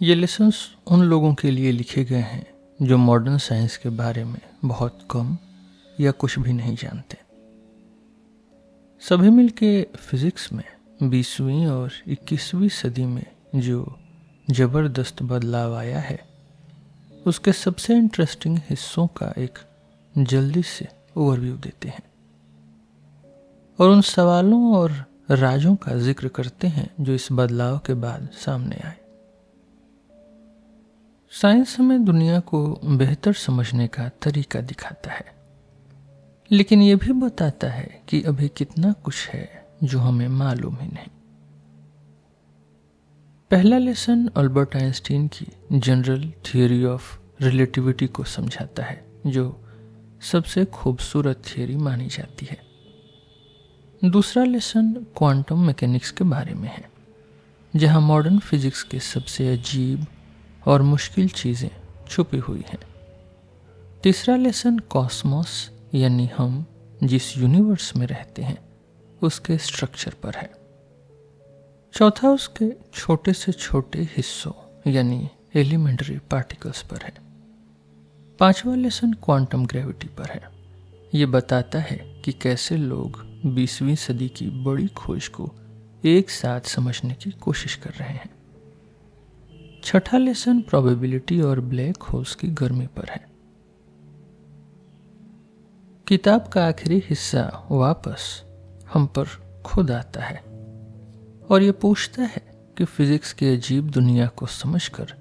ये लेसन्स उन लोगों के लिए लिखे गए हैं जो मॉडर्न साइंस के बारे में बहुत कम या कुछ भी नहीं जानते। सभी मिलके फिजिक्स में 20वीं और 21वीं सदी में जो ज़बरदस्त बदलाव आया है उसके सबसे इंटरेस्टिंग हिस्सों का एक जल्दी से ओवरव्यू देते हैं और उन सवालों और राजों का जिक्र करते हैं जो इस बदलाव के बाद सामने आए। साइंस हमें दुनिया को बेहतर समझने का तरीका दिखाता है, लेकिन यह भी बताता है कि अभी कितना कुछ है जो हमें मालूम ही नहीं। पहला लेसन अल्बर्ट आइंस्टीन की जनरल थियरी ऑफ रिलेटिविटी को समझाता है, जो सबसे खूबसूरत थियरी मानी जाती है। दूसरा लेसन क्वांटम मैकेनिक्स के बारे में है, जहां मॉडर्न फिजिक्स के सबसे अजीब और मुश्किल चीज़ें छुपी हुई हैं। तीसरा लेसन कॉस्मोस यानी हम जिस यूनिवर्स में रहते हैं उसके स्ट्रक्चर पर है। चौथा उसके छोटे से छोटे हिस्सों यानी एलिमेंट्री पार्टिकल्स पर है। पांचवा लेसन क्वांटम ग्रेविटी पर है। ये बताता है कि कैसे लोग 20वीं सदी की बड़ी खोज को एक साथ समझने की कोशिश कर रहे हैं। छठा लेसन प्रोबेबिलिटी और ब्लैक होल्स की गर्मी पर है। किताब का आखिरी हिस्सा वापस हम पर खुद आता है और ये पूछता है कि फिजिक्स की अजीब दुनिया को समझकर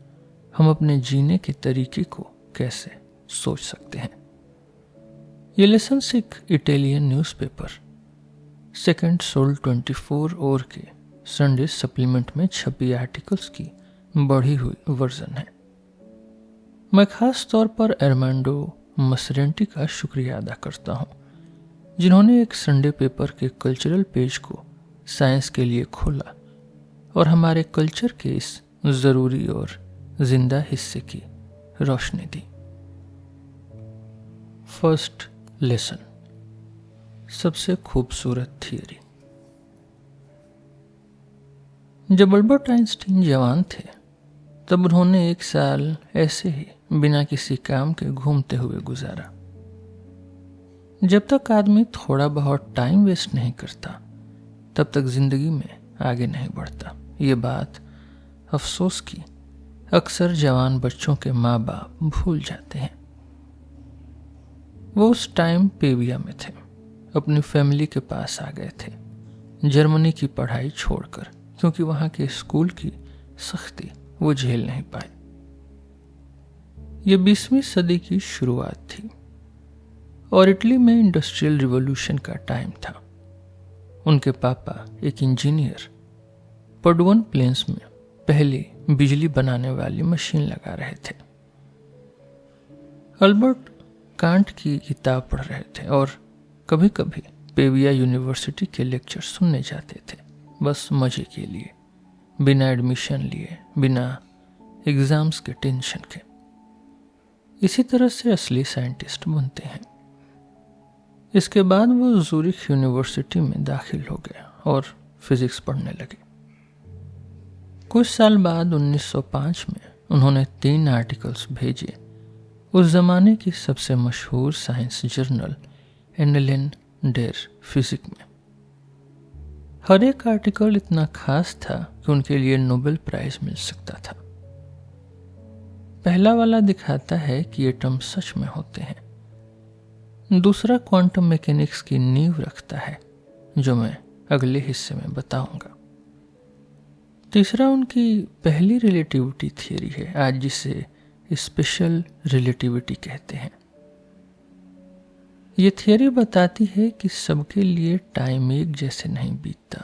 हम अपने जीने के तरीके को कैसे सोच सकते हैं। ये लेसन एक इटालियन न्यूज़पेपर सेकंड सोल 24 और के संडे सप्लीमेंट में छपी आर्टिकल्स की बढ़ी हुई वर्जन है। मैं खास तौर पर एर्मांडो मसरेंटी का शुक्रिया अदा करता हूं, जिन्होंने एक संडे पेपर के कल्चरल पेज को साइंस के लिए खोला और हमारे कल्चर के इस जरूरी और जिंदा हिस्से की रोशनी दी। फर्स्ट लेसन, सबसे खूबसूरत थियरी। जब अल्बर्ट आइंस्टीन जवान थे तब उन्होंने 1 साल ऐसे ही बिना किसी काम के घूमते हुए गुजारा। जब तक आदमी थोड़ा बहुत टाइम वेस्ट नहीं करता तब तक जिंदगी में आगे नहीं बढ़ता। ये बात अफसोस की अक्सर जवान बच्चों के माँ बाप भूल जाते हैं। वो उस टाइम पेविया में थे, अपनी फैमिली के पास आ गए थे जर्मनी की पढ़ाई छोड़कर, क्योंकि वहां के स्कूल की सख्ती वो झेल नहीं पाए। ये 20वीं सदी की शुरुआत थी और इटली में इंडस्ट्रियल रिवॉल्यूशन का टाइम था। उनके पापा एक इंजीनियर पडुअन प्लेन्स में पहली बिजली बनाने वाली मशीन लगा रहे थे। अल्बर्ट कांट की किताब पढ़ रहे थे और कभी कभी पेविया यूनिवर्सिटी के लेक्चर सुनने जाते थे, बस मजे के लिए, बिना एडमिशन लिए, बिना एग्जाम्स के टेंशन के। इसी तरह से असली साइंटिस्ट बनते हैं। इसके बाद वो जूरिख यूनिवर्सिटी में दाखिल हो गए और फिजिक्स पढ़ने लगे। कुछ साल बाद 1905 में उन्होंने 3 आर्टिकल्स भेजे उस जमाने की सबसे मशहूर साइंस जर्नल एनएलएन डेर फिजिक में। हर एक आर्टिकल इतना खास था कि उनके लिए नोबेल प्राइज मिल सकता था। पहला वाला दिखाता है कि एटम सच में होते हैं। दूसरा क्वांटम मैकेनिक्स की नींव रखता है, जो मैं अगले हिस्से में बताऊंगा। तीसरा उनकी पहली रिलेटिविटी थियरी है, आज जिसे स्पेशल रिलेटिविटी कहते हैं। ये थियरी बताती है कि सबके लिए टाइम एक जैसे नहीं बीतता।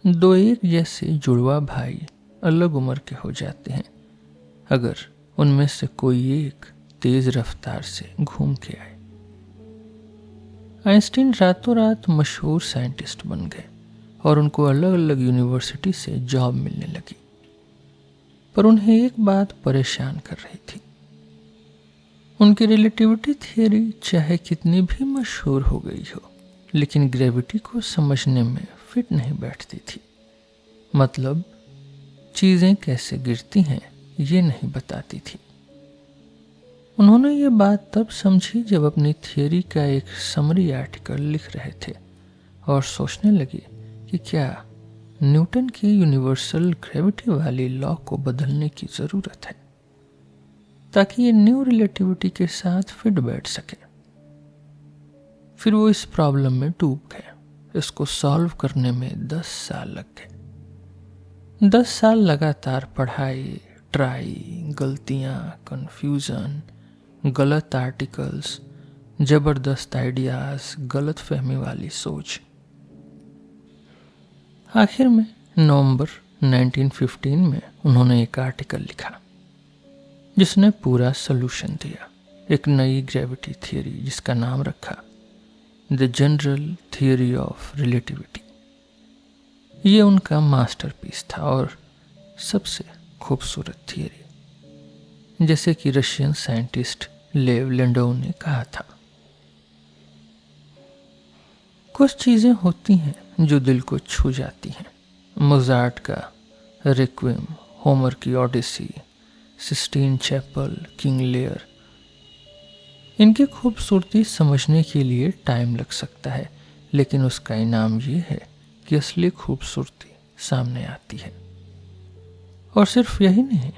2 एक जैसे जुड़वा भाई अलग उम्र के हो जाते हैं अगर उनमें से कोई एक तेज रफ्तार से घूम के आए। आइंस्टीन रातों रात मशहूर साइंटिस्ट बन गए और उनको अलग अलग यूनिवर्सिटी से जॉब मिलने लगी, पर उन्हें एक बात परेशान कर रही थी। उनकी रिलेटिविटी थियरी चाहे कितनी भी मशहूर हो गई हो, लेकिन ग्रेविटी को समझने में फिट नहीं बैठती थी। मतलब चीजें कैसे गिरती हैं ये नहीं बताती थी। उन्होंने ये बात तब समझी जब अपनी थियरी का एक समरी आर्टिकल लिख रहे थे और सोचने लगे कि क्या न्यूटन की यूनिवर्सल ग्रेविटी वाली लॉ को बदलने की जरूरत है ताकि ये न्यू रिलेटिविटी के साथ फिट बैठ सके। फिर वो इस प्रॉब्लम में डूब गए। इसको सॉल्व करने में 10 साल लग गए। 10 साल लगातार पढ़ाई, ट्राई, गलतियां, कंफ्यूजन, गलत आर्टिकल्स, जबरदस्त आइडियाज, गलत फहमी वाली सोच। आखिर में नवंबर 1915 में उन्होंने एक आर्टिकल लिखा जिसने पूरा सलूशन दिया, एक नई ग्रेविटी थियरी जिसका नाम रखा the general theory of relativity. ये उनका मास्टरपीस था और सबसे खूबसूरत थियरी, जैसे कि रशियन साइंटिस्ट लेव लेंडोव ने कहा था। कुछ चीजें होती हैं जो दिल को छू जाती हैं। मोजार्ट का रिक्विएम, होमर की Odyssey, Sistine Chapel, King Lear, इनकी खूबसूरती समझने के लिए टाइम लग सकता है, लेकिन उसका इनाम ये है कि असली खूबसूरती सामने आती है। और सिर्फ यही नहीं,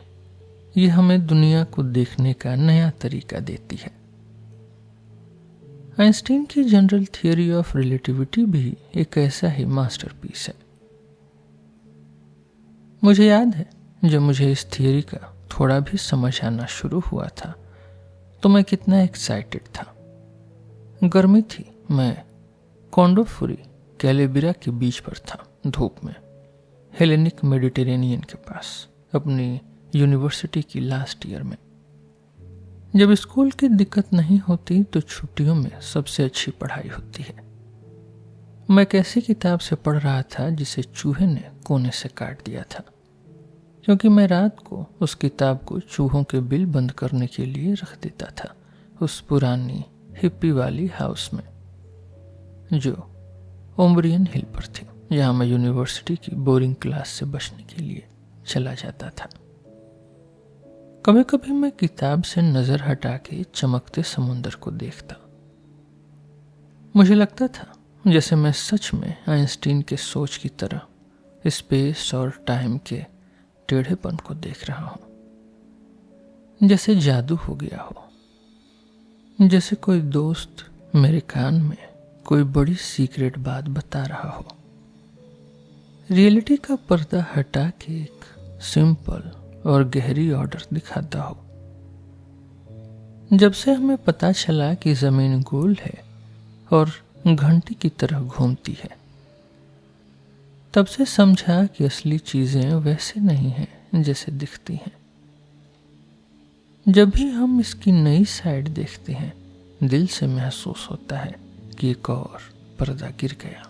ये हमें दुनिया को देखने का नया तरीका देती है। आइंस्टीन की जनरल थियरी ऑफ रिलेटिविटी भी एक ऐसा ही मास्टरपीस है। मुझे याद है जब मुझे इस थियरी का थोड़ा भी समझ आना शुरू हुआ था तो मैं कितना एक्साइटेड था। गर्मी थी, मैं कोंडोफुरी कैलेबिरा के बीच पर था, धूप में, हेलेनिक मेडिटेरेनियन के पास, अपनी यूनिवर्सिटी की लास्ट ईयर में। जब स्कूल की दिक्कत नहीं होती तो छुट्टियों में सबसे अच्छी पढ़ाई होती है। मैं एक ऐसी किताब से पढ़ रहा था जिसे चूहे ने कोने से काट दिया था, क्योंकि मैं रात को उस किताब को चूहों के बिल बंद करने के लिए रख देता था उस पुरानी हिप्पी वाली हाउस में जो ओम्ब्रियन हिल पर थी, जहां मैं यूनिवर्सिटी की बोरिंग क्लास से बचने के लिए चला जाता था। कभी कभी मैं किताब से नजर हटा के चमकते समुंदर को देखता। मुझे लगता था जैसे मैं सच में आइंस्टीन के सोच की तरह स्पेस और टाइम के टेढ़ेपन को देख रहा हूं, जैसे जादू हो गया हो, जैसे कोई दोस्त मेरे कान में कोई बड़ी सीक्रेट बात बता रहा हो। रियलिटी का पर्दा हटा के एक सिंपल और गहरी ऑर्डर दिखाता हो। जब से हमें पता चला कि जमीन गोल है और घंटी की तरह घूमती है, तब से समझा कि असली चीजें वैसे नहीं हैं जैसे दिखती हैं। जब भी हम इसकी नई साइड देखते हैं, दिल से महसूस होता है कि एक और पर्दा गिर गया।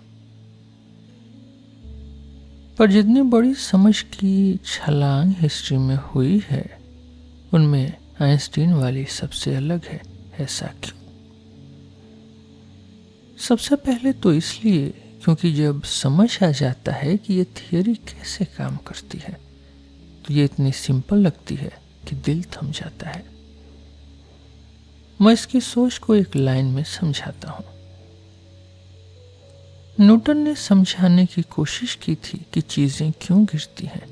पर जितनी बड़ी समझ की छलांग हिस्ट्री में हुई है, उनमें आइंस्टीन वाली सबसे अलग है। ऐसा क्यों? सबसे पहले तो इसलिए क्योंकि जब समझ आ जाता है कि ये थियरी कैसे काम करती है तो ये इतनी सिंपल लगती है कि दिल थम जाता है। मैं इसकी सोच को एक लाइन में समझाता हूं। न्यूटन ने समझाने की कोशिश की थी कि चीजें क्यों गिरती हैं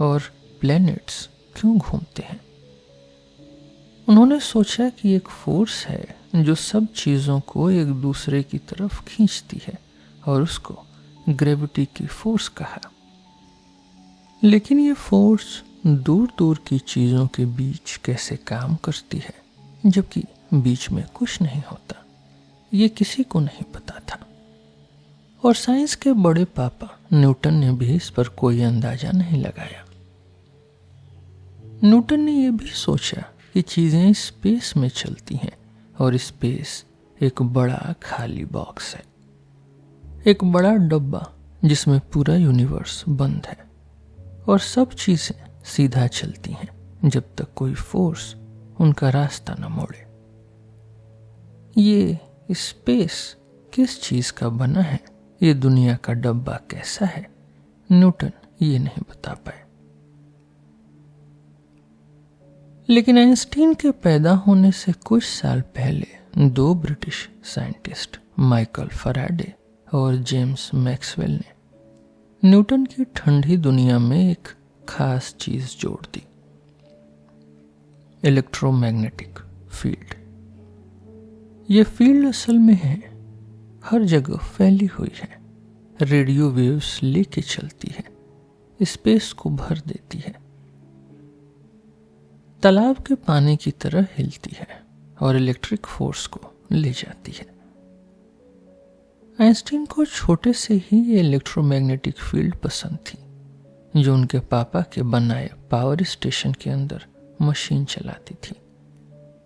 और प्लैनेट्स क्यों घूमते हैं। उन्होंने सोचा कि एक फोर्स है जो सब चीजों को एक दूसरे की तरफ खींचती है और उसको ग्रेविटी की फोर्स कहा। लेकिन ये फोर्स दूर दूर की चीजों के बीच कैसे काम करती है जबकि बीच में कुछ नहीं होता, ये किसी को नहीं पता था। और साइंस के बड़े पापा न्यूटन ने भी इस पर कोई अंदाजा नहीं लगाया। न्यूटन ने यह भी सोचा कि चीजें स्पेस में चलती हैं और स्पेस एक बड़ा खाली बॉक्स है, एक बड़ा डब्बा जिसमें पूरा यूनिवर्स बंद है और सब चीजें सीधा चलती हैं जब तक कोई फोर्स उनका रास्ता न मोड़े। ये स्पेस किस चीज का बना है, ये दुनिया का डब्बा कैसा है, न्यूटन ये नहीं बता पाए। लेकिन आइंस्टीन के पैदा होने से कुछ साल पहले दो ब्रिटिश साइंटिस्ट माइकल फैराडे और जेम्स मैक्सवेल ने न्यूटन की ठंडी दुनिया में एक खास चीज जोड़ दी, इलेक्ट्रोमैग्नेटिक फील्ड। ये फील्ड असल में है हर जगह फैली हुई है, रेडियो वेव्स लेके चलती है, स्पेस को भर देती है, तालाब के पानी की तरह हिलती है और इलेक्ट्रिक फोर्स को ले जाती है। आइंस्टीन को छोटे से ही ये इलेक्ट्रोमैग्नेटिक फील्ड पसंद थी, जो उनके पापा के बनाए पावर स्टेशन के अंदर मशीन चलाती थी।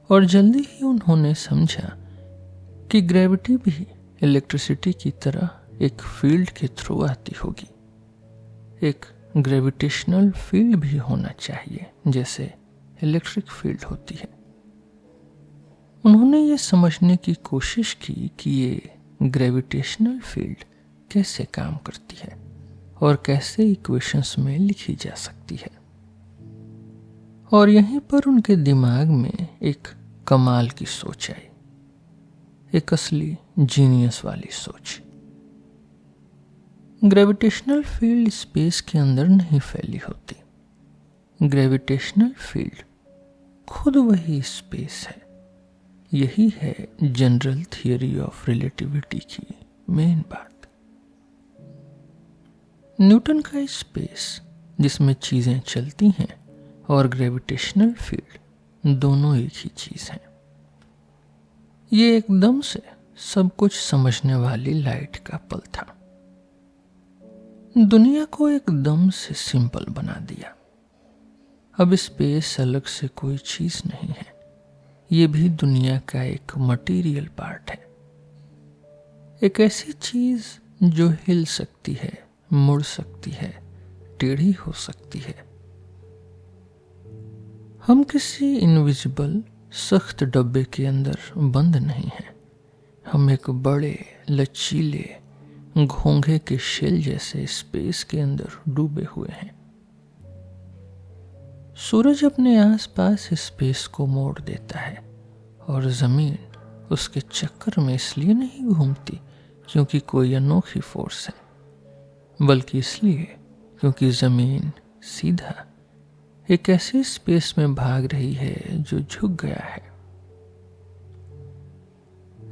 और जल्दी ही उन्होंने समझा कि ग्रेविटी भी इलेक्ट्रिसिटी की तरह एक फील्ड के थ्रू आती होगी। एक ग्रेविटेशनल फील्ड भी होना चाहिए जैसे इलेक्ट्रिक फील्ड होती है। उन्होंने ये समझने की कोशिश की कि ये ग्रेविटेशनल फील्ड कैसे काम करती है और कैसे इक्वेशंस में लिखी जा सकती है। और यहीं पर उनके दिमाग में एक कमाल की सोच आई, एक असली जीनियस वाली सोच। ग्रेविटेशनल फील्ड स्पेस के अंदर नहीं फैली होती, ग्रेविटेशनल फील्ड खुद वही स्पेस है। यही है जनरल थियरी ऑफ रिलेटिविटी की मेन बात। न्यूटन का स्पेस जिसमें चीजें चलती हैं और ग्रेविटेशनल फील्ड दोनों एक ही चीज हैं। ये एकदम से सब कुछ समझने वाली लाइट का पल था। दुनिया को एकदम से सिंपल बना दिया। अब स्पेस अलग से कोई चीज नहीं है, ये भी दुनिया का एक मटेरियल पार्ट है, एक ऐसी चीज जो हिल सकती है, मुड़ सकती है, टेढ़ी हो सकती है। हम किसी इनविजिबल सख्त डब्बे के अंदर बंद नहीं हैं। हम एक बड़े लचीले घोंघे के शेल जैसे स्पेस के अंदर डूबे हुए हैं। सूरज अपने आसपास स्पेस को मोड़ देता है और जमीन उसके चक्कर में इसलिए नहीं घूमती क्योंकि कोई अनोखी फोर्स है, बल्कि इसलिए क्योंकि जमीन सीधा एक ऐसे स्पेस में भाग रही है जो झुक गया है,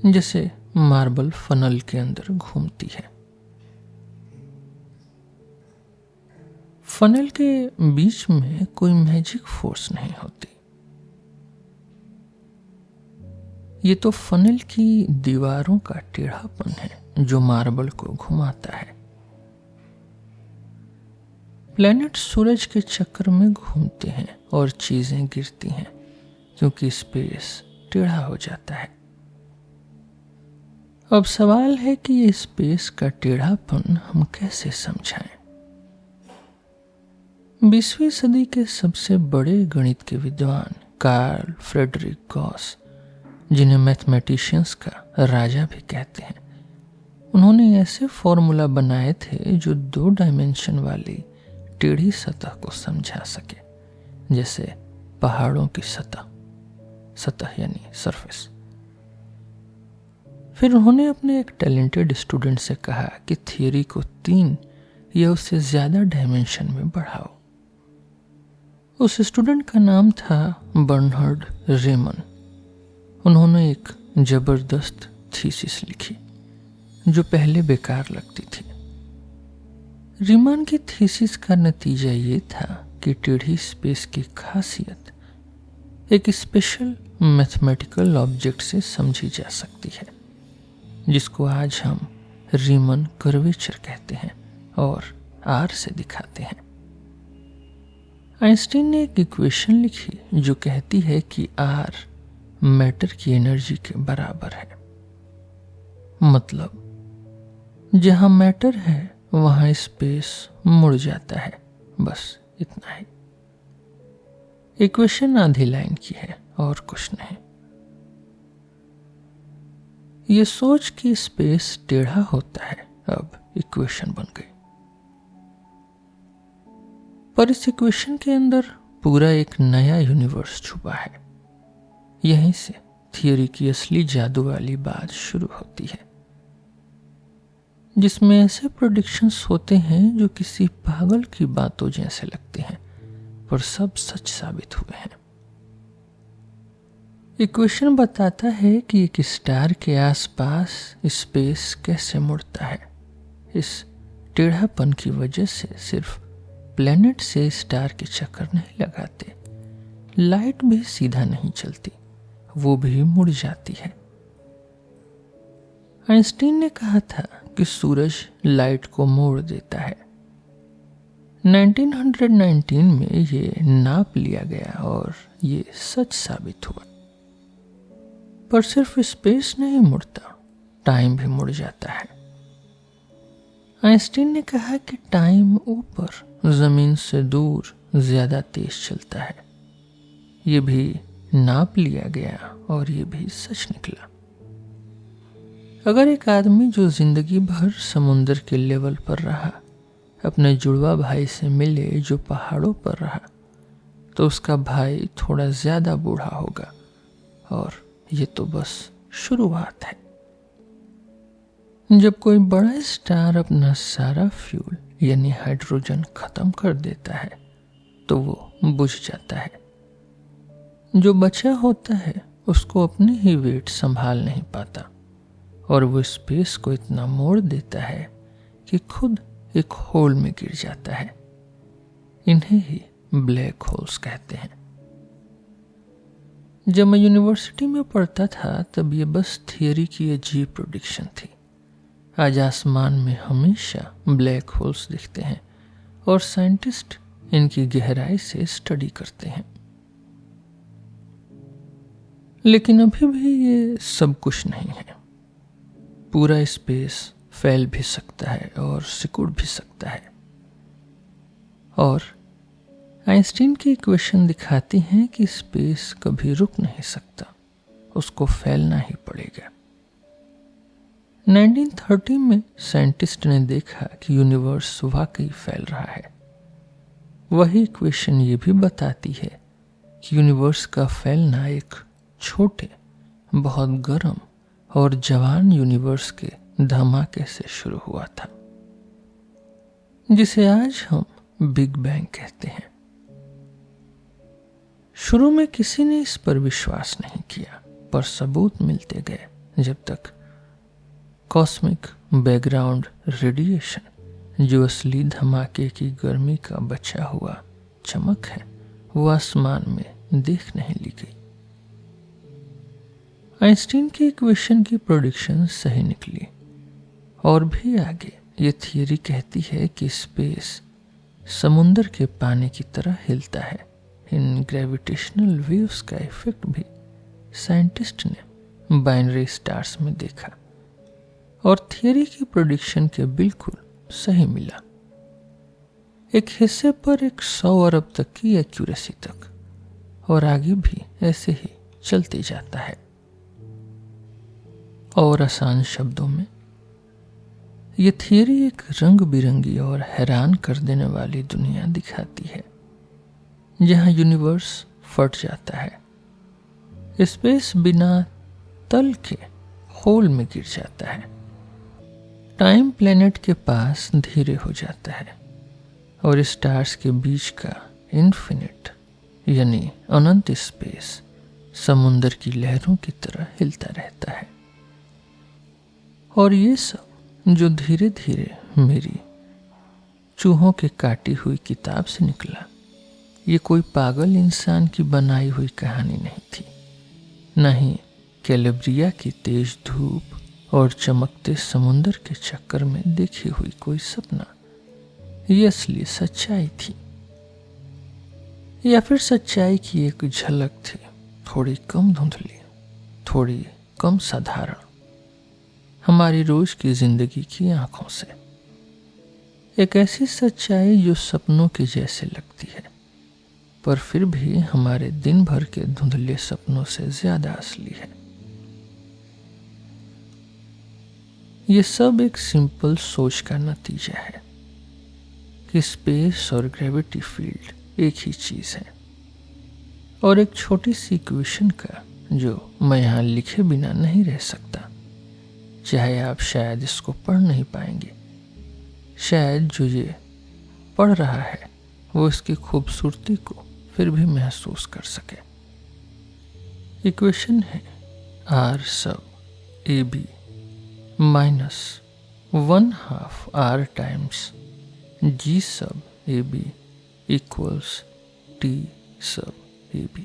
जैसे मार्बल फनल के अंदर घूमती है। फनल के बीच में कोई मैजिक फोर्स नहीं होती, ये तो फनल की दीवारों का टेढ़ापन है जो मार्बल को घुमाता है। प्लैनेट सूरज के चक्कर में घूमते हैं और चीजें गिरती हैं क्योंकि स्पेस टेढ़ा हो जाता है। अब सवाल है कि ये स्पेस का टेढ़ापन हम कैसे समझाएं। 20वीं सदी के सबसे बड़े गणित के विद्वान कार्ल फ्रेडरिक गॉस, जिन्हें मैथमेटिशियंस का राजा भी कहते हैं, उन्होंने ऐसे फॉर्मूला बनाए थे जो 2 डायमेंशन वाली टेढ़ी सतह को समझा सके, जैसे पहाड़ों की सतह यानी सरफेस। फिर उन्होंने अपने एक टैलेंटेड स्टूडेंट से कहा कि थियरी को 3 या उससे ज्यादा डायमेंशन में बढ़ाओ। उस स्टूडेंट का नाम था बर्नार्ड रेमन। उन्होंने एक जबरदस्त थीसिस लिखी जो पहले बेकार लगती थी। रीमन की थीसिस का नतीजा ये था कि टेढ़ी स्पेस की खासियत एक स्पेशल मैथमेटिकल ऑब्जेक्ट से समझी जा सकती है, जिसको आज हम रीमन कर्वेचर कहते हैं और आर से दिखाते हैं। आइंस्टीन ने एक इक्वेशन लिखी जो कहती है कि आर मैटर की एनर्जी के बराबर है। मतलब जहां मैटर है वहां स्पेस मुड़ जाता है, बस इतना ही। इक्वेशन आधी लाइन की है और कुछ नहीं। ये सोच कि स्पेस टेढ़ा होता है अब इक्वेशन बन गई। पर इस इक्वेशन के अंदर पूरा एक नया यूनिवर्स छुपा है। यहीं से थियरी की असली जादू वाली बात शुरू होती है, जिसमें ऐसे प्रेडिक्शंस होते हैं जो किसी पागल की बातों जैसे लगते हैं, पर सब सच साबित हुए हैं। इक्वेशन बताता है कि एक स्टार के आसपास स्पेस कैसे मुड़ता है। इस टेढ़ापन की वजह से सिर्फ प्लेनेट से स्टार के चक्कर नहीं लगाते, लाइट भी सीधा नहीं चलती, वो भी मुड़ जाती है। आइंस्टीन ने कहा था कि सूरज लाइट को मोड़ देता है। 1919 में ये नाप लिया गया और ये सच साबित हुआ। पर सिर्फ स्पेस नहीं मुड़ता, टाइम भी मुड़ जाता है। आइंस्टीन ने कहा कि टाइम ऊपर जमीन से दूर ज्यादा तेज चलता है। ये भी नाप लिया गया और ये भी सच निकला। अगर एक आदमी जो जिंदगी भर समुंदर के लेवल पर रहा, अपने जुड़वा भाई से मिले जो पहाड़ों पर रहा, तो उसका भाई थोड़ा ज्यादा बूढ़ा होगा, और ये तो बस शुरुआत है। जब कोई बड़ा स्टार अपना सारा फ्यूल यानी हाइड्रोजन खत्म कर देता है तो वो बुझ जाता है। जो बचा होता है उसको अपनी ही वेट संभाल नहीं पाता और वो स्पेस को इतना मोड़ देता है कि खुद एक होल में गिर जाता है। इन्हें ही ब्लैक होल्स कहते हैं। जब मैं यूनिवर्सिटी में पढ़ता था तब ये बस थियरी की अजीब प्रेडिक्शन थी। आज आसमान में हमेशा ब्लैक होल्स दिखते हैं और साइंटिस्ट इनकी गहराई से स्टडी करते हैं। लेकिन अभी भी ये सब कुछ नहीं है। पूरा स्पेस फैल भी सकता है और सिकुड़ भी सकता है। और आइंस्टीन की इक्वेशन दिखाती हैं कि स्पेस कभी रुक नहीं सकता, उसको फैलना ही पड़ेगा। 1930 में साइंटिस्ट ने देखा कि यूनिवर्स वाकई फैल रहा है। वही इक्वेशन ये भी बताती है कि यूनिवर्स का फैलना एक छोटे, बहुत गर्म और जवान यूनिवर्स के धमाके से शुरू हुआ था, जिसे आज हम बिग बैंग कहते हैं। शुरू में किसी ने इस पर विश्वास नहीं किया, पर सबूत मिलते गए जब तक कॉस्मिक बैकग्राउंड रेडिएशन, जो असली धमाके की गर्मी का बचा हुआ चमक है, वो आसमान में देख नहीं ली गई। आइंस्टीन की इक्वेशन की प्रेडिक्शन सही निकली। और भी आगे ये थियरी कहती है कि स्पेस समुंदर के पानी की तरह हिलता है। इन ग्रेविटेशनल वेव्स का इफेक्ट भी साइंटिस्ट ने बाइनरी स्टार्स में देखा और थियरी की प्रेडिक्शन के बिल्कुल सही मिला। एक हिस्से पर 100 अरब तक की एक्यूरेसी तक, और आगे भी ऐसे ही चलते जाता है। और आसान शब्दों में ये थियरी एक रंग बिरंगी और हैरान कर देने वाली दुनिया दिखाती है, जहां यूनिवर्स फट जाता है, स्पेस बिना तल के होल में गिर जाता है, टाइम प्लेनेट के पास धीरे हो जाता है और स्टार्स के बीच का इन्फिनिट यानी अनंत स्पेस समुंदर की लहरों की तरह हिलता रहता है। और ये सब जो धीरे धीरे मेरी चूहों के काटी हुई किताब से निकला, ये कोई पागल इंसान की बनाई हुई कहानी नहीं थी, न ही कैलेब्रिया की तेज धूप और चमकते समुंदर के चक्कर में देखी हुई कोई सपना। ये असली सच्चाई थी, या फिर सच्चाई की एक झलक थी, थोड़ी कम धुंधली, थोड़ी कम साधारण, हमारी रोज की जिंदगी की आंखों से। एक ऐसी सच्चाई जो सपनों के जैसे लगती है, पर फिर भी हमारे दिन भर के धुंधले सपनों से ज्यादा असली है। ये सब एक सिंपल सोच का नतीजा है कि स्पेस और ग्रेविटी फील्ड एक ही चीज है, और एक छोटी सी इक्वेशन का जो मैं यहाँ लिखे बिना नहीं रह सकता। चाहे आप शायद इसको पढ़ नहीं पाएंगे, शायद जो ये पढ़ रहा है वो इसकी खूबसूरती को फिर भी महसूस कर सके। इक्वेशन है r सब AB minus 1/2 r times G सब AB इक्वल्स T सब AB।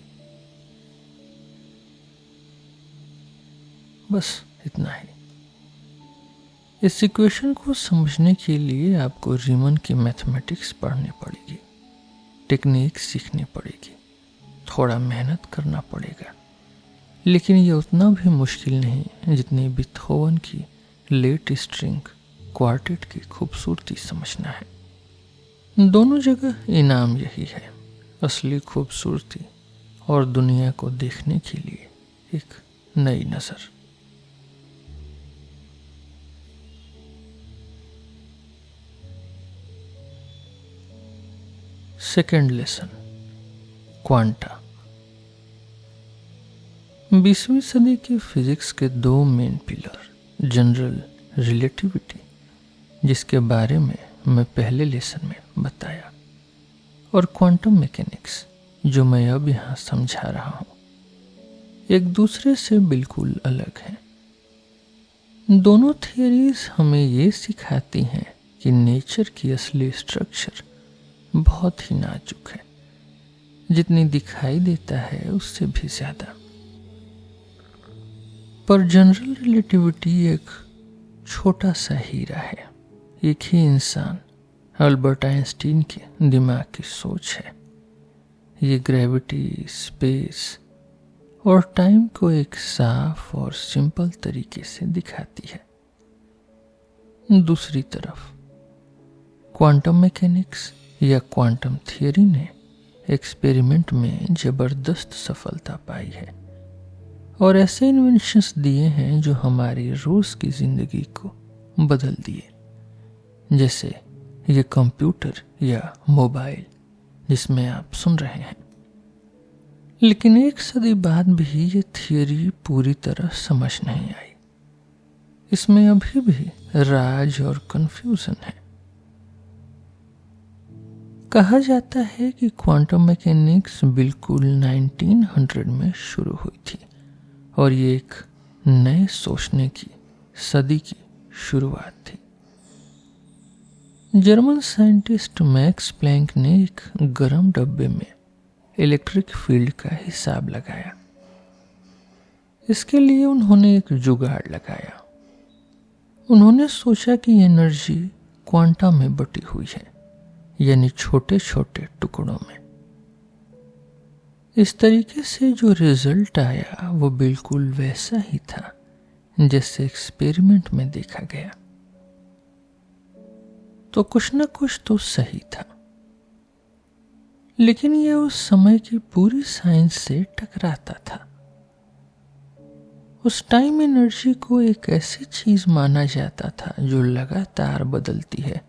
बस इतना ही। इस इक्वेशन को समझने के लिए आपको रीमन की मैथमेटिक्स पढ़नी पड़ेगी, टेक्निक सीखनी पड़ेगी, थोड़ा मेहनत करना पड़ेगा, लेकिन ये उतना भी मुश्किल नहीं जितनी बीथोवन की लेट स्ट्रिंग क्वार्टेट की खूबसूरती समझना है। दोनों जगह इनाम यही है, असली खूबसूरती और दुनिया को देखने के लिए एक नई नज़र। Second lesson, quanta. 20वीं सदी की फिजिक्स के दो मेन पिलर, जनरल रिलेटिविटी जिसके बारे में मैं पहले लेसन में बताया, और क्वांटम मैकेनिक्स जो मैं अब यहाँ समझा रहा हूँ, एक दूसरे से बिल्कुल अलग हैं। दोनों थियरीज हमें ये सिखाती हैं कि नेचर की असली स्ट्रक्चर बहुत ही नाजुक है, जितनी दिखाई देता है उससे भी ज्यादा। पर जनरल रिलेटिविटी एक छोटा सा हीरा है, एक ही इंसान अल्बर्ट आइंस्टीन के दिमाग की सोच है। ये ग्रेविटी, स्पेस और टाइम को एक साफ और सिंपल तरीके से दिखाती है। दूसरी तरफ क्वांटम मैकेनिक्स या क्वांटम थियरी ने एक्सपेरिमेंट में जबरदस्त सफलता पाई है और ऐसे इन्वेंशंस दिए हैं जो हमारी रोज की जिंदगी को बदल दिए, जैसे ये कंप्यूटर या मोबाइल जिसमें आप सुन रहे हैं। लेकिन एक सदी बाद भी ये थियरी पूरी तरह समझ नहीं आई, इसमें अभी भी राज और कंफ्यूजन है। कहा जाता है कि क्वांटम मैकेनिक्स बिल्कुल 1900 में शुरू हुई थी और ये एक नए सोचने की सदी की शुरुआत थी। जर्मन साइंटिस्ट मैक्स प्लैंक ने एक गर्म डब्बे में इलेक्ट्रिक फील्ड का हिसाब लगाया। इसके लिए उन्होंने एक जुगाड़ लगाया। उन्होंने सोचा कि एनर्जी क्वांटा में बटी हुई है, यानी छोटे छोटे टुकड़ों में। इस तरीके से जो रिजल्ट आया वो बिल्कुल वैसा ही था जैसे एक्सपेरिमेंट में देखा गया। तो कुछ न कुछ तो सही था, लेकिन यह उस समय की पूरी साइंस से टकराता था। उस टाइम एनर्जी को एक ऐसी चीज माना जाता था जो लगातार बदलती है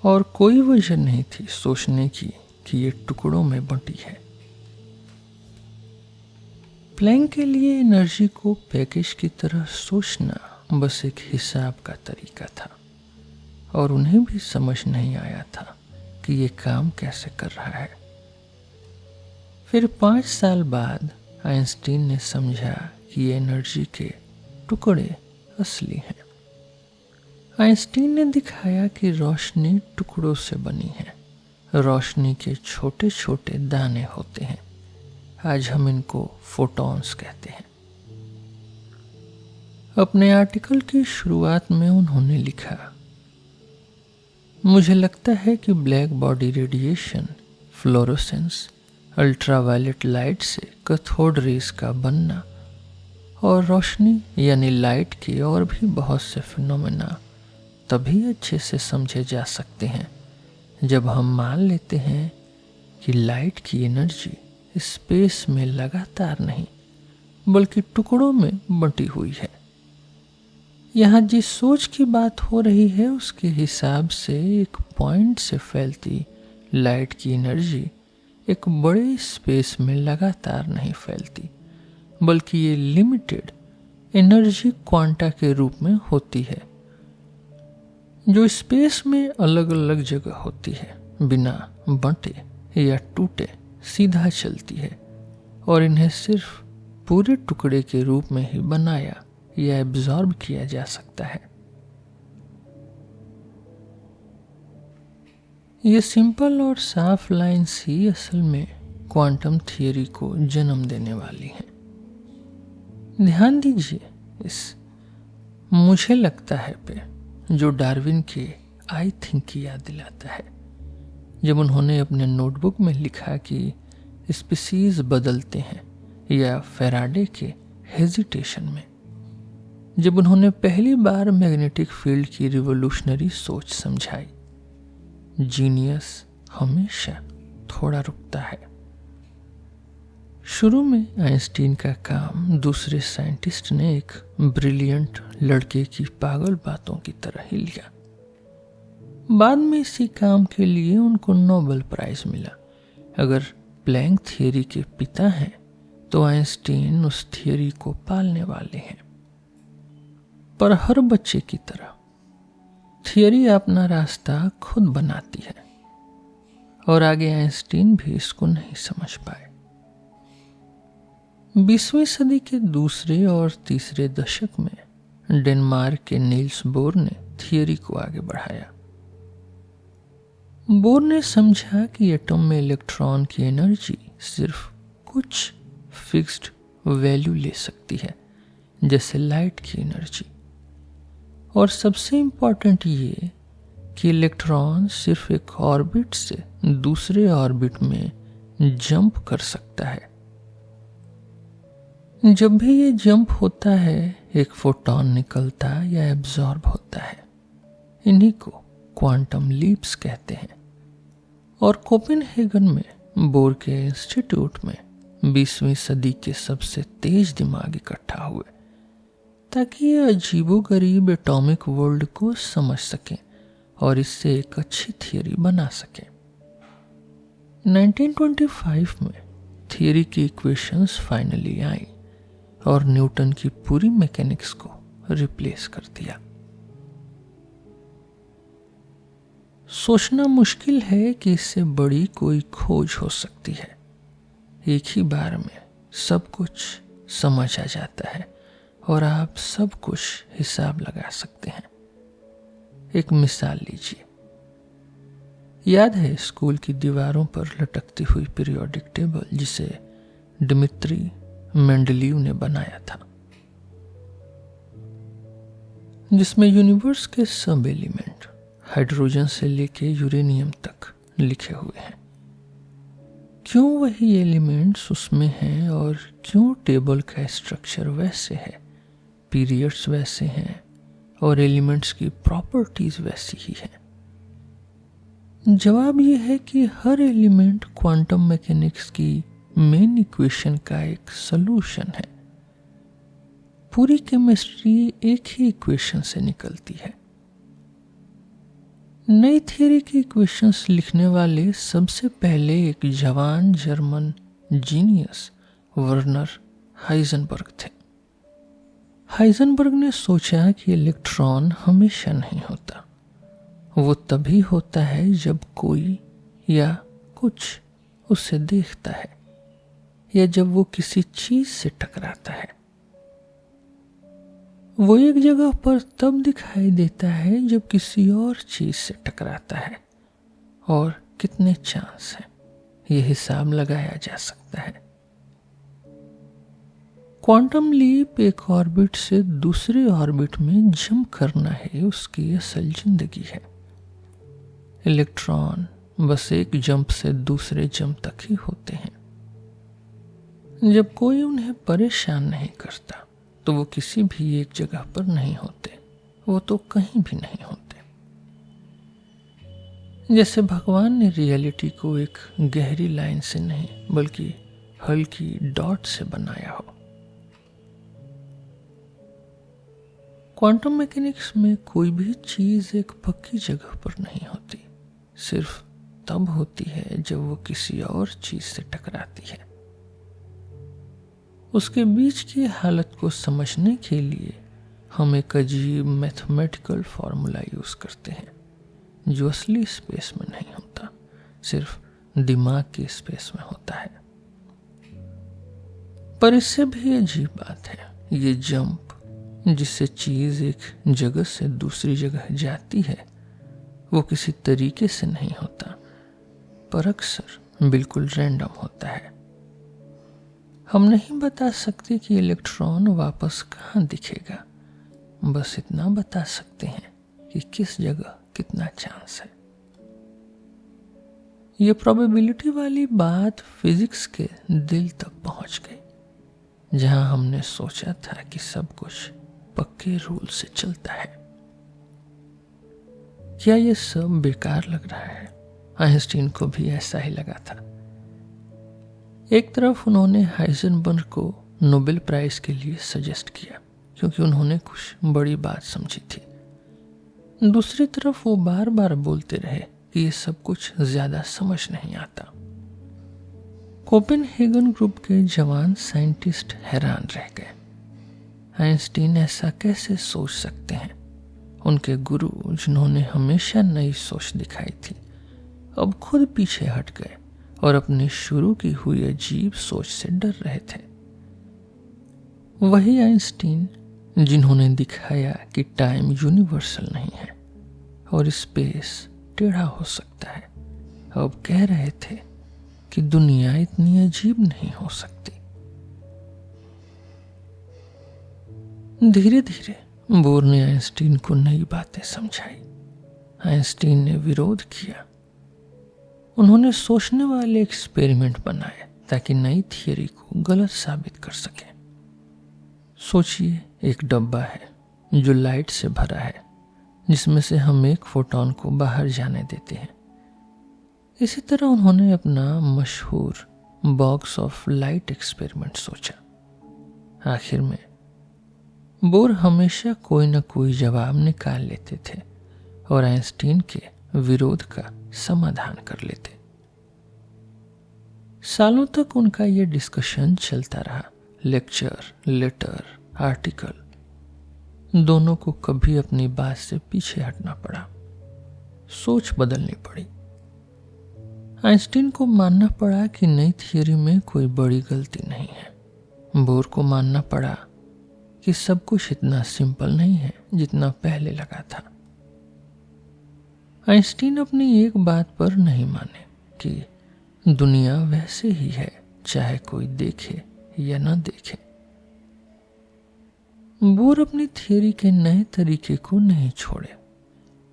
और कोई वजह नहीं थी सोचने की कि ये टुकड़ों में बंटी है। प्लैंक के लिए एनर्जी को पैकेज की तरह सोचना बस एक हिसाब का तरीका था और उन्हें भी समझ नहीं आया था कि ये काम कैसे कर रहा है। फिर 5 साल बाद आइंस्टीन ने समझा कि ये एनर्जी के टुकड़े असली हैं। आइंस्टीन ने दिखाया कि रोशनी टुकड़ों से बनी है। रोशनी के छोटे छोटे दाने होते हैं, आज हम इनको फोटॉन्स कहते हैं। अपने आर्टिकल की शुरुआत में उन्होंने लिखा, मुझे लगता है कि black body radiation, fluorescence, ultraviolet light से कैथोड रेस का बनना और रोशनी यानी लाइट के और भी बहुत से फिनोमेना तभी अच्छे से समझे जा सकते हैं जब हम मान लेते हैं कि लाइट की एनर्जी स्पेस में लगातार नहीं बल्कि टुकड़ों में बंटी हुई है। यहाँ जिस सोच की बात हो रही है उसके हिसाब से एक पॉइंट से फैलती लाइट की एनर्जी एक बड़े स्पेस में लगातार नहीं फैलती, बल्कि ये लिमिटेड एनर्जी क्वांटा के रूप में होती है, जो स्पेस में अलग अलग जगह होती है, बिना बंटे या टूटे सीधा चलती है, और इन्हें सिर्फ पूरे टुकड़े के रूप में ही बनाया या एब्जॉर्ब किया जा सकता है। ये सिंपल और साफ लाइन्स ही असल में क्वांटम थियरी को जन्म देने वाली हैं। ध्यान दीजिए इस मुझे लगता है पे, जो डार्विन के आई थिंक की याद दिलाता है, जब उन्होंने अपने नोटबुक में लिखा कि स्पीसीज बदलते हैं, या फैराडे के हेजिटेशन में, जब उन्होंने पहली बार मैग्नेटिक फील्ड की रिवोल्यूशनरी सोच समझाई। जीनियस हमेशा थोड़ा रुकता है। शुरू में आइंस्टीन का काम दूसरे साइंटिस्ट ने एक ब्रिलियंट लड़के की पागल बातों की तरह ही लिया। बाद में इसी काम के लिए उनको नोबेल प्राइज मिला। अगर प्लैंक थियरी के पिता हैं तो आइंस्टीन उस थियरी को पालने वाले हैं। पर हर बच्चे की तरह थियरी अपना रास्ता खुद बनाती है, और आगे आइंस्टीन भी इसको नहीं समझ पाए। 20वीं सदी के दूसरे और तीसरे दशक में डेनमार्क के नील्स बोर ने थियरी को आगे बढ़ाया। बोर ने समझा कि एटम में इलेक्ट्रॉन की एनर्जी सिर्फ कुछ फिक्स्ड वैल्यू ले सकती है, जैसे लाइट की एनर्जी, और सबसे इंपॉर्टेंट ये कि इलेक्ट्रॉन सिर्फ एक ऑर्बिट से दूसरे ऑर्बिट में जंप कर सकता है। जब भी ये जंप होता है, एक फोटॉन निकलता या एब्जॉर्ब होता है। इन्हीं को क्वांटम लीप्स कहते हैं। और कोपेनहेगन में बोर के इंस्टीट्यूट में 20वीं सदी के सबसे तेज दिमाग इकट्ठा हुए, ताकि ये अजीबोगरीब एटॉमिक वर्ल्ड को समझ सकें और इससे एक अच्छी थियरी बना सकें। 1925 में थियरी की इक्वेशंस फाइनली आई और न्यूटन की पूरी मैकेनिक्स को रिप्लेस कर दिया। सोचना मुश्किल है कि इससे बड़ी कोई खोज हो सकती है। एक ही बार में सब कुछ समझ आ जाता है और आप सब कुछ हिसाब लगा सकते हैं। एक मिसाल लीजिए। याद है स्कूल की दीवारों पर लटकती हुई पीरियोडिक टेबल जिसे डिमित्री मेंडलीव ने बनाया था, जिसमें यूनिवर्स के सब एलिमेंट हाइड्रोजन से लेके यूरेनियम तक लिखे हुए हैं। क्यों वही एलिमेंट्स उसमें हैं और क्यों टेबल का स्ट्रक्चर वैसे है, पीरियड्स वैसे हैं और एलिमेंट्स की प्रॉपर्टीज वैसी ही है? जवाब यह है कि हर एलिमेंट क्वांटम मैकेनिक्स की मेन इक्वेशन का एक सॉल्यूशन है। पूरी केमिस्ट्री एक ही इक्वेशन से निकलती है। नई थियरी की इक्वेशंस लिखने वाले सबसे पहले एक जवान जर्मन जीनियस वर्नर हाइजेनबर्ग थे। हाइजेनबर्ग ने सोचा कि इलेक्ट्रॉन हमेशा नहीं होता, वो तभी होता है जब कोई या कुछ उसे देखता है या जब वो किसी चीज से टकराता है। वो एक जगह पर तब दिखाई देता है जब किसी और चीज से टकराता है, और कितने चांस हैं ये हिसाब लगाया जा सकता है। क्वांटम लीप एक ऑर्बिट से दूसरे ऑर्बिट में जंप करना है उसकी असल जिंदगी है। इलेक्ट्रॉन बस एक जंप से दूसरे जंप तक ही होते हैं। जब कोई उन्हें परेशान नहीं करता तो वो किसी भी एक जगह पर नहीं होते, वो तो कहीं भी नहीं होते। जैसे भगवान ने रियलिटी को एक गहरी लाइन से नहीं बल्कि हल्की डॉट से बनाया हो। क्वांटम मैकेनिक्स में कोई भी चीज एक पक्की जगह पर नहीं होती, सिर्फ तब होती है जब वो किसी और चीज से टकराती है। उसके बीच की हालत को समझने के लिए हम एक अजीब मैथमेटिकल फॉर्मूला यूज करते हैं जो असली स्पेस में नहीं होता, सिर्फ दिमाग की स्पेस में होता है। पर इससे भी अजीब बात है, ये जंप जिससे चीज एक जगह से दूसरी जगह जाती है वो किसी तरीके से नहीं होता, पर अक्सर बिल्कुल रैंडम होता है। हम नहीं बता सकते कि इलेक्ट्रॉन वापस कहाँ दिखेगा, बस इतना बता सकते हैं कि किस जगह कितना चांस है। ये प्रोबेबिलिटी वाली बात फिजिक्स के दिल तक पहुंच गई, जहां हमने सोचा था कि सब कुछ पक्के रूल से चलता है। क्या ये सब बेकार लग रहा है? आइंस्टीन को भी ऐसा ही लगा था। एक तरफ उन्होंने हाइजेनबर्ग को नोबेल प्राइज के लिए सजेस्ट किया क्योंकि उन्होंने कुछ बड़ी बात समझी थी। दूसरी तरफ वो बार बार बोलते रहे कि ये सब कुछ ज्यादा समझ नहीं आता। कोपेनहेगन ग्रुप के जवान साइंटिस्ट हैरान रह गए। आइंस्टीन ऐसा कैसे सोच सकते हैं? उनके गुरु, जिन्होंने हमेशा नई सोच दिखाई थी, अब खुद पीछे हट गए और अपनी शुरू की हुई अजीब सोच से डर रहे थे। वही आइंस्टीन जिन्होंने दिखाया कि टाइम यूनिवर्सल नहीं है और स्पेस टेढ़ा हो सकता है, अब कह रहे थे कि दुनिया इतनी अजीब नहीं हो सकती। धीरे धीरे बोर ने आइंस्टीन को नई बातें समझाई। आइंस्टीन ने विरोध किया। उन्होंने सोचने वाले एक्सपेरिमेंट बनाए ताकि नई थियरी को गलत साबित कर सके। सोचिए, एक डब्बा है जो लाइट से भरा है, जिसमें से हम एक फोटॉन को बाहर जाने देते हैं। इसी तरह उन्होंने अपना मशहूर बॉक्स ऑफ लाइट एक्सपेरिमेंट सोचा। आखिर में बोर हमेशा कोई न कोई जवाब निकाल लेते थे और आइंस्टीन के विरोध का समाधान कर लेते। सालों तक उनका यह डिस्कशन चलता रहा। लेक्चर, लेटर, आर्टिकल, दोनों को कभी अपनी बात से पीछे हटना पड़ा, सोच बदलनी पड़ी। आइंस्टीन को मानना पड़ा कि नई थियरी में कोई बड़ी गलती नहीं है। बोर को मानना पड़ा कि सब कुछ इतना सिंपल नहीं है जितना पहले लगा था। आइंस्टीन अपनी एक बात पर नहीं माने कि दुनिया वैसे ही है, चाहे कोई देखे या ना देखे। बोर अपनी थियरी के नए तरीके को नहीं छोड़े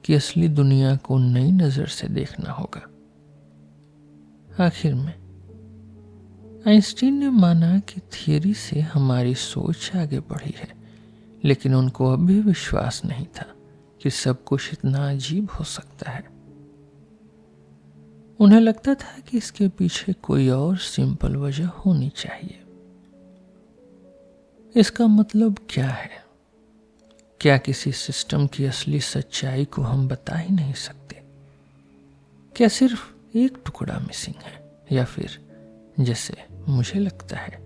कि असली दुनिया को नई नजर से देखना होगा। आखिर में आइंस्टीन ने माना कि थियरी से हमारी सोच आगे बढ़ी है, लेकिन उनको अब भी विश्वास नहीं था कि सब कुछ इतना अजीब हो सकता है। उन्हें लगता था कि इसके पीछे कोई और सिंपल वजह होनी चाहिए। इसका मतलब क्या है? क्या किसी सिस्टम की असली सच्चाई को हम बता ही नहीं सकते? क्या सिर्फ एक टुकड़ा मिसिंग है, या फिर जैसे मुझे लगता है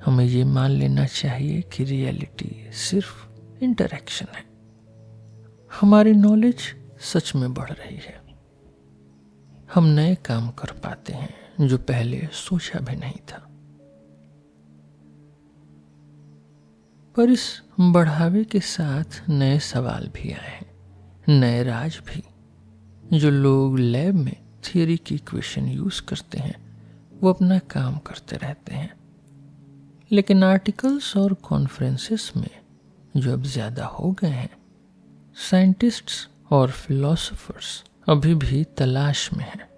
हमें ये मान लेना चाहिए कि रियलिटी सिर्फ इंटरैक्शन है। हमारी नॉलेज सच में बढ़ रही है। हम नए काम कर पाते हैं जो पहले सोचा भी नहीं था। पर इस बढ़ावे के साथ नए सवाल भी आए हैं, नए राज भी। जो लोग लैब में थियरी की इक्वेशन यूज करते हैं वो अपना काम करते रहते हैं, लेकिन आर्टिकल्स और कॉन्फ्रेंसेस में जो अब ज्यादा हो गए हैं, साइंटिस्ट्स और फिलोसोफर्स अभी भी तलाश में हैं।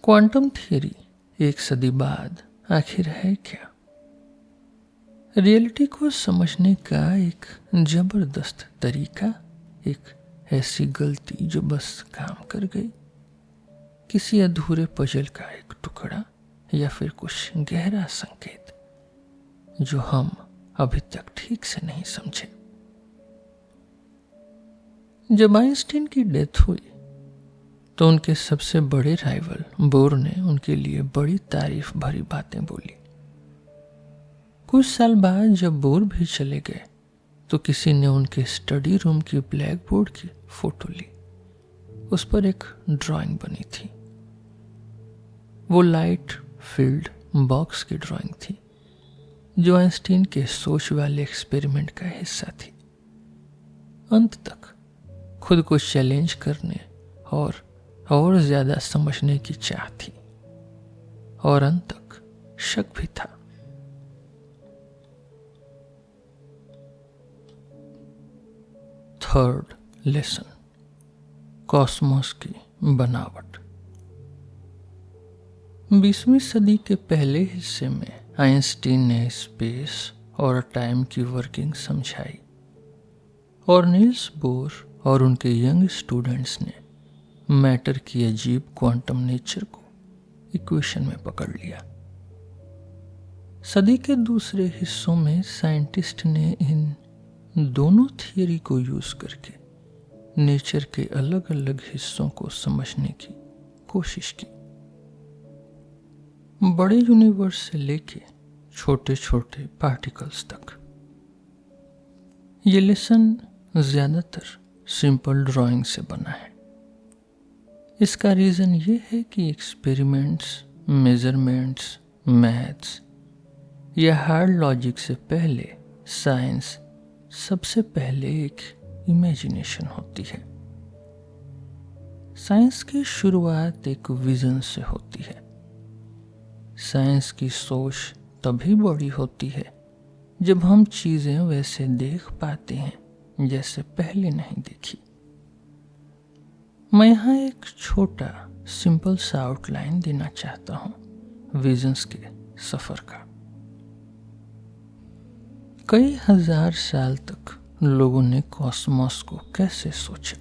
क्वांटम थ्योरी एक सदी बाद आखिर है क्या? रियलिटी को समझने का एक जबरदस्त तरीका, एक ऐसी गलती जो बस काम कर गई, किसी अधूरे पजल का एक टुकड़ा, या फिर कुछ गहरा संकेत जो हम अभी तक ठीक से नहीं समझे। जब आइंस्टीन की डेथ हुई तो उनके सबसे बड़े राइवल बोर ने उनके लिए बड़ी तारीफ भरी बातें बोली। कुछ साल बाद जब बोर भी चले गए तो किसी ने उनके स्टडी रूम की ब्लैक बोर्ड की फोटो ली। उस पर एक ड्राइंग बनी थी। वो लाइट फील्ड बॉक्स की ड्राइंग थी जो आइंस्टीन के सोच वाले एक्सपेरिमेंट का हिस्सा थी। अंत तक खुद को चैलेंज करने और ज्यादा समझने की चाह थी, और अंत तक शक भी था। थर्ड लेसन, कॉस्मोस की बनावट। 20वीं सदी के पहले हिस्से में आइंस्टीन ने स्पेस और टाइम की वर्किंग समझाई, और नील्स बोर और उनके यंग स्टूडेंट्स ने मैटर की अजीब क्वांटम नेचर को इक्वेशन में पकड़ लिया। सदी के दूसरे हिस्सों में साइंटिस्ट ने इन दोनों थियरी को यूज करके नेचर के अलग अलग हिस्सों को समझने की कोशिश की। बड़े यूनिवर्स से लेके छोटे छोटे पार्टिकल्स तक। ये लेसन ज्यादातर सिंपल ड्राइंग से बना है। इसका रीजन ये है कि एक्सपेरिमेंट्स, मेजरमेंट्स, मैथ्स या हार्ड लॉजिक से पहले साइंस सबसे पहले एक इमेजिनेशन होती है। साइंस की शुरुआत एक विजन से होती है। साइंस की सोच तभी बड़ी होती है जब हम चीजें वैसे देख पाते हैं जैसे पहले नहीं देखी। मैं यहाँ एक छोटा सिंपल सा आउटलाइन देना चाहता हूँ विजन्स के सफर का। कई हजार साल तक लोगों ने कॉस्मोस को कैसे सोचा,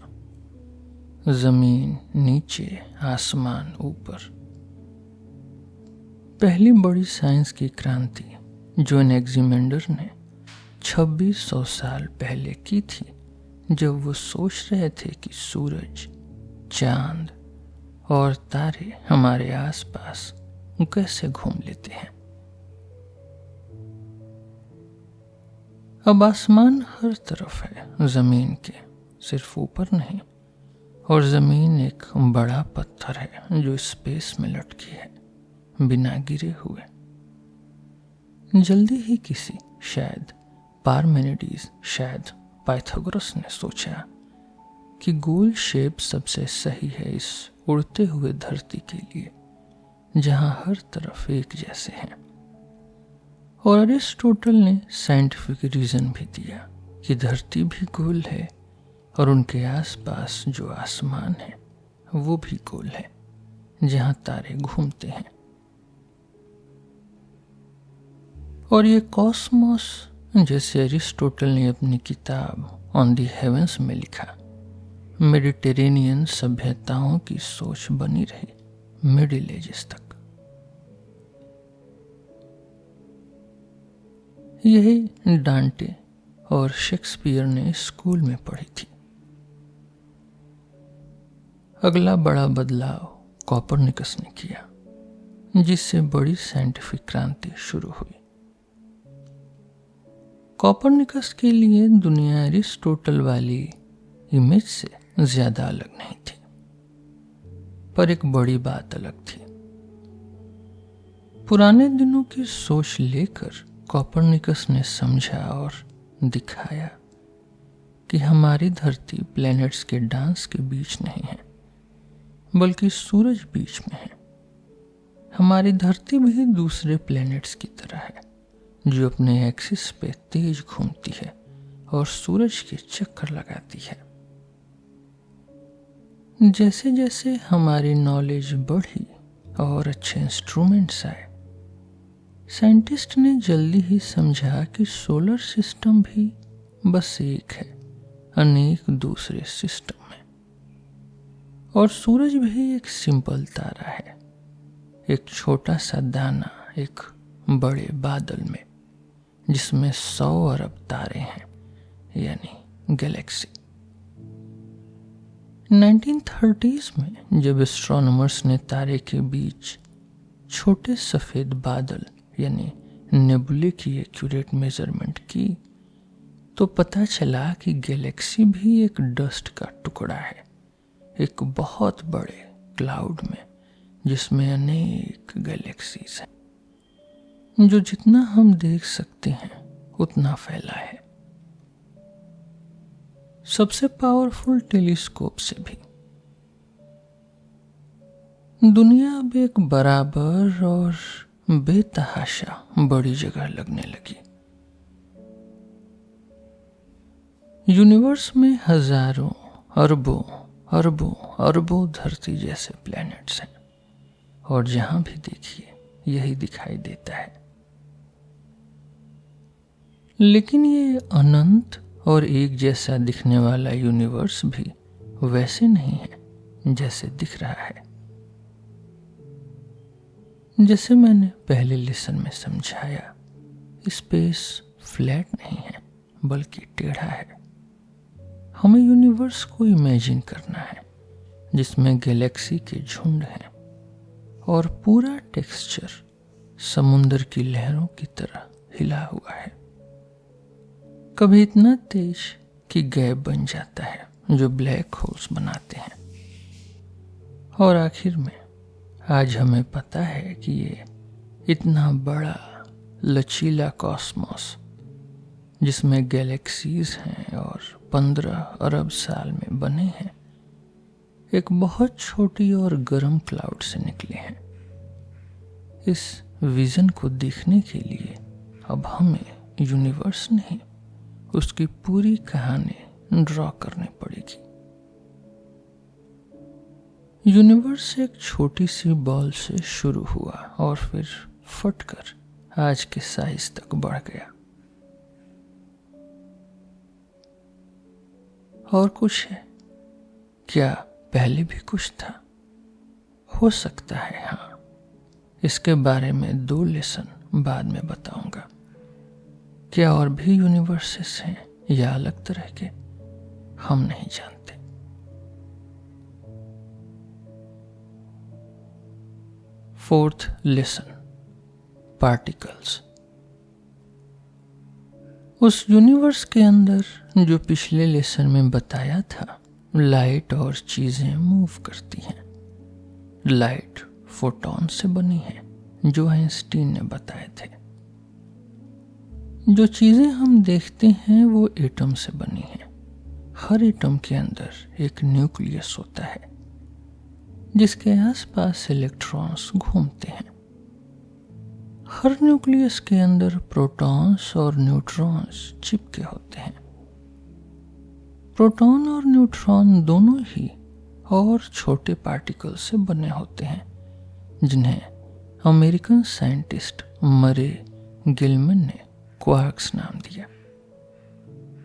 जमीन नीचे, आसमान ऊपर। पहली बड़ी साइंस की क्रांति जो एनेक्सिमेंडर ने 2600 साल पहले की थी, जब वो सोच रहे थे कि सूरज, चांद और तारे हमारे आसपास कैसे घूम लेते हैं। अब आसमान हर तरफ है जमीन के, सिर्फ ऊपर नहीं, और जमीन एक बड़ा पत्थर है जो स्पेस में लटकी है बिना गिरे हुए। जल्दी ही किसी, शायद पारमेनिडीज, शायद पाइथागोरस ने सोचा कि गोल शेप सबसे सही है इस उड़ते हुए धरती के लिए जहां हर तरफ एक जैसे हैं। और अरिस्टोटल ने साइंटिफिक रीजन भी दिया कि धरती भी गोल है और उनके आसपास जो आसमान है वो भी गोल है जहां तारे घूमते हैं। और ये कॉस्मोस, जैसे अरिस्टोटल ने अपनी किताब ऑन दी हेवेंस में लिखा, मेडिटेरेनियन सभ्यताओं की सोच बनी रही मिडिल एजेस तक। यही डांटे और शेक्सपियर ने स्कूल में पढ़ी थी। अगला बड़ा बदलाव कोपरनिकस ने किया, जिससे बड़ी साइंटिफिक क्रांति शुरू हुई। कोपरनिकस के लिए दुनिया अरिस्टोटल वाली इमेज से ज्यादा अलग नहीं थी, पर एक बड़ी बात अलग थी। पुराने दिनों की सोच लेकर कोपरनिकस ने समझा और दिखाया कि हमारी धरती प्लैनेट्स के डांस के बीच नहीं है, बल्कि सूरज बीच में है। हमारी धरती भी दूसरे प्लैनेट्स की तरह है जो अपने एक्सिस पे तेज घूमती है और सूरज के चक्कर लगाती है। जैसे जैसे हमारी नॉलेज बढ़ी और अच्छे इंस्ट्रूमेंट्स आए, साइंटिस्ट ने जल्दी ही समझा कि सोलर सिस्टम भी बस एक है अनेक दूसरे सिस्टम में, और सूरज भी एक सिंपल तारा है, एक छोटा सा दाना एक बड़े बादल में जिसमें 100 अरब तारे हैं, यानी गैलेक्सी। 1930s में जब एस्ट्रोनॉमर्स ने तारे के बीच छोटे सफ़ेद बादल यानी नेबुले की एक्यूरेट मेजरमेंट की तो पता चला कि गैलेक्सी भी एक डस्ट का टुकड़ा है, एक बहुत बड़े क्लाउड में जिसमें अनेक गैलेक्सीज हैं, जो जितना हम देख सकते हैं उतना फैला है, सबसे पावरफुल टेलीस्कोप से भी। दुनिया अब एक बराबर और बेतहाशा बड़ी जगह लगने लगी। यूनिवर्स में हजारों अरबों अरबों अरबों धरती जैसे प्लैनेट्स हैं और जहां भी देखिए यही दिखाई देता है। लेकिन ये अनंत और एक जैसा दिखने वाला यूनिवर्स भी वैसे नहीं है जैसे दिख रहा है। जैसे मैंने पहले लेसन में समझाया, स्पेस फ्लैट नहीं है बल्कि टेढ़ा है। हमें यूनिवर्स को इमेजिन करना है जिसमें गैलेक्सी के झुंड हैं और पूरा टेक्सचर समुद्र की लहरों की तरह हिला हुआ है, कभी इतना तेज कि गैप बन जाता है जो ब्लैक होल्स बनाते हैं। और आखिर में आज हमें पता है कि ये इतना बड़ा लचीला कॉस्मोस जिसमें गैलेक्सीज हैं और 15 अरब साल में बने हैं, एक बहुत छोटी और गर्म क्लाउड से निकले हैं। इस विजन को देखने के लिए अब हमें यूनिवर्स नहीं, उसकी पूरी कहानी ड्रॉ करनी पड़ेगी। यूनिवर्स एक छोटी सी बॉल से शुरू हुआ और फिर फटकर आज के साइज तक बढ़ गया। और कुछ है क्या? पहले भी कुछ था? हो सकता है हाँ। इसके बारे में 2 लेसन बाद में बताऊंगा। क्या और भी यूनिवर्सेस हैं या अलग तरह के, हम नहीं जानते। Fourth lesson, particles. उस यूनिवर्स के अंदर जो पिछले लेसन में बताया था, लाइट और चीजें मूव करती हैं। लाइट फोटॉन से बनी है जो आइंस्टीन ने बताए थे। जो चीजें हम देखते हैं वो एटम से बनी हैं। हर एटम के अंदर एक न्यूक्लियस होता है जिसके आसपास इलेक्ट्रॉन्स घूमते हैं। हर न्यूक्लियस के अंदर प्रोटॉन्स और न्यूट्रॉन्स चिपके होते हैं। प्रोटॉन और न्यूट्रॉन दोनों ही और छोटे पार्टिकल से बने होते हैं जिन्हें अमेरिकन साइंटिस्ट मरे गिलमैन ने क्वार्क्स नाम दिया,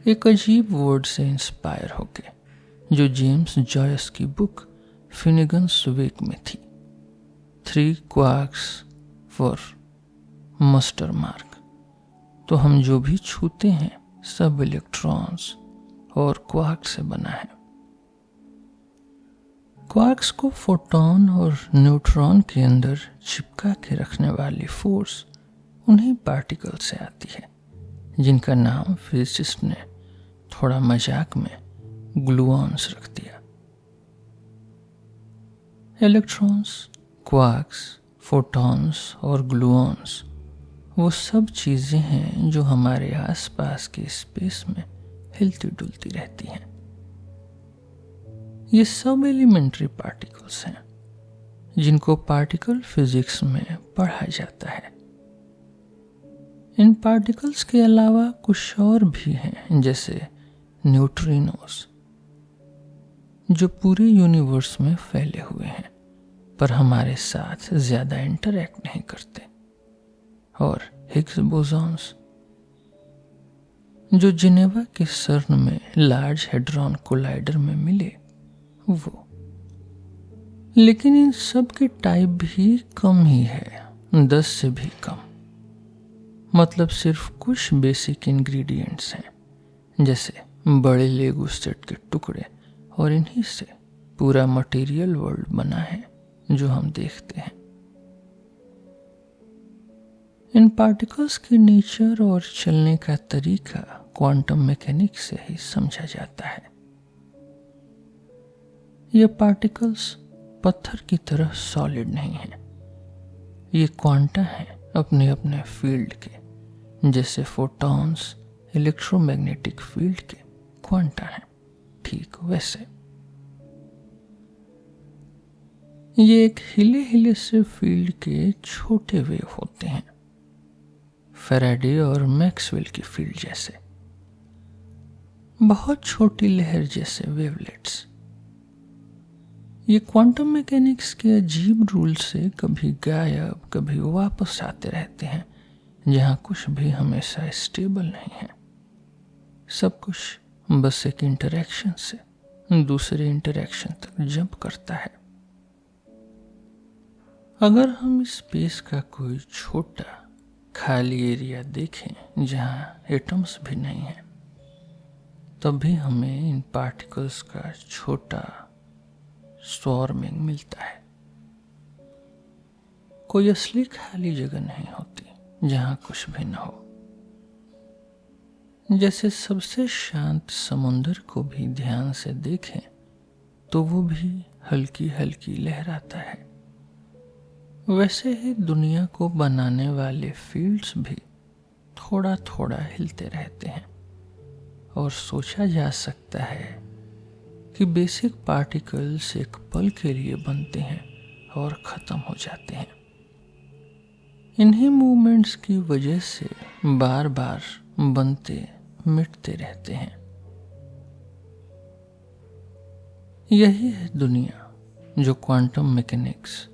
एक अजीब वर्ड से इंस्पायर होके जो जेम्स जॉयस की बुक फिनिगन्स वेक में थी। 3 क्वार्क्स फॉर मस्टर मार्क। तो हम जो भी छूते हैं सब इलेक्ट्रॉन्स और क्वार्क से बना है। क्वार्क्स को फोटॉन और न्यूट्रॉन के अंदर चिपका के रखने वाली फोर्स उन्हीं पार्टिकल से आती है जिनका नाम फिजिसिस्ट ने थोड़ा मजाक में ग्लूऑन्स रख दिया। इलेक्ट्रॉन्स, क्वार्क्स, फोटॉन्स और ग्लूऑन्स वो सब चीजें हैं जो हमारे आसपास के स्पेस में हिलती डुलती रहती हैं। ये सब एलिमेंट्री पार्टिकल्स हैं जिनको पार्टिकल फिजिक्स में पढ़ा जाता है। इन पार्टिकल्स के अलावा कुछ और भी हैं जैसे न्यूट्रिनोस जो पूरे यूनिवर्स में फैले हुए हैं पर हमारे साथ ज्यादा इंटरैक्ट नहीं करते, और हिग्स बोसॉन्स जो जिनेवा के सर्न में लार्ज हेड्रॉन कोलाइडर में मिले वो। लेकिन इन सब के टाइप भी कम ही है, 10 से भी कम। मतलब सिर्फ कुछ बेसिक इंग्रेडिएंट्स हैं जैसे बड़े लेगो सेट के टुकड़े, और इन्हीं से पूरा मटेरियल वर्ल्ड बना है जो हम देखते हैं। इन पार्टिकल्स की नेचर और चलने का तरीका क्वांटम मैकेनिक्स से ही समझा जाता है। ये पार्टिकल्स पत्थर की तरह सॉलिड नहीं है, ये क्वांटा हैं अपने अपने फील्ड के, जैसे फोटॉन्स इलेक्ट्रोमैग्नेटिक फील्ड के क्वांटा हैं, ठीक वैसे। ये एक हिले हिले से फील्ड के छोटे वेव होते हैं, फैराडे और मैक्सवेल की फील्ड जैसे, बहुत छोटी लहर जैसे वेवलेट्स। ये क्वांटम मैकेनिक्स के अजीब रूल से कभी गायब कभी वापस आते रहते हैं, जहां कुछ भी हमेशा स्टेबल नहीं है। सब कुछ बस एक इंटरैक्शन से दूसरे इंटरैक्शन तक जंप करता है। अगर हम स्पेस का कोई छोटा खाली एरिया देखें जहां एटम्स भी नहीं है, तब भी हमें इन पार्टिकल्स का छोटा स्वॉर्मिंग मिलता है। कोई असली खाली जगह नहीं होती जहां कुछ भी न हो। जैसे सबसे शांत समुद्र को भी ध्यान से देखें तो वो भी हल्की हल्की लहराता है, वैसे ही दुनिया को बनाने वाले फील्ड्स भी थोड़ा थोड़ा हिलते रहते हैं। और सोचा जा सकता है कि बेसिक पार्टिकल्स एक पल के लिए बनते हैं और ख़त्म हो जाते हैं। इन्हीं मूवमेंट्स की वजह से बार बार बनते मिटते रहते हैं। यही है दुनिया जो क्वांटम मैकेनिक्स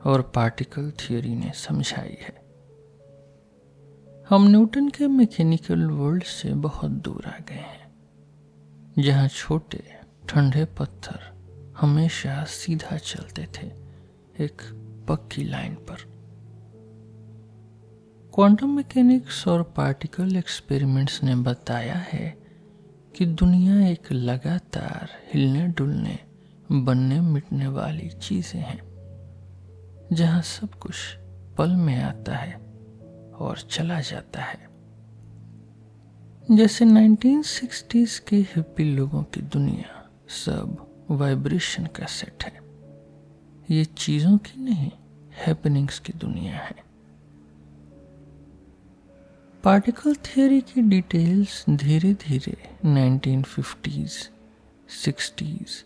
और पार्टिकल थियरी ने समझाई है। हम न्यूटन के मैकेनिकल वर्ल्ड से बहुत दूर आ गए हैं, जहां छोटे ठंडे पत्थर हमेशा सीधा चलते थे एक पक्की लाइन पर। क्वांटम मैकेनिक्स और पार्टिकल एक्सपेरिमेंट्स ने बताया है कि दुनिया एक लगातार हिलने डुलने बनने मिटने वाली चीजें हैं, जहां सब कुछ पल में आता है और चला जाता है। जैसे 1960s के हिप्पी लोगों की दुनिया सब वाइब्रेशन का सेट है। ये चीजों की नहीं, हैपनिंग्स की दुनिया है। पार्टिकल थियरी की डिटेल्स धीरे धीरे 1950s, 60s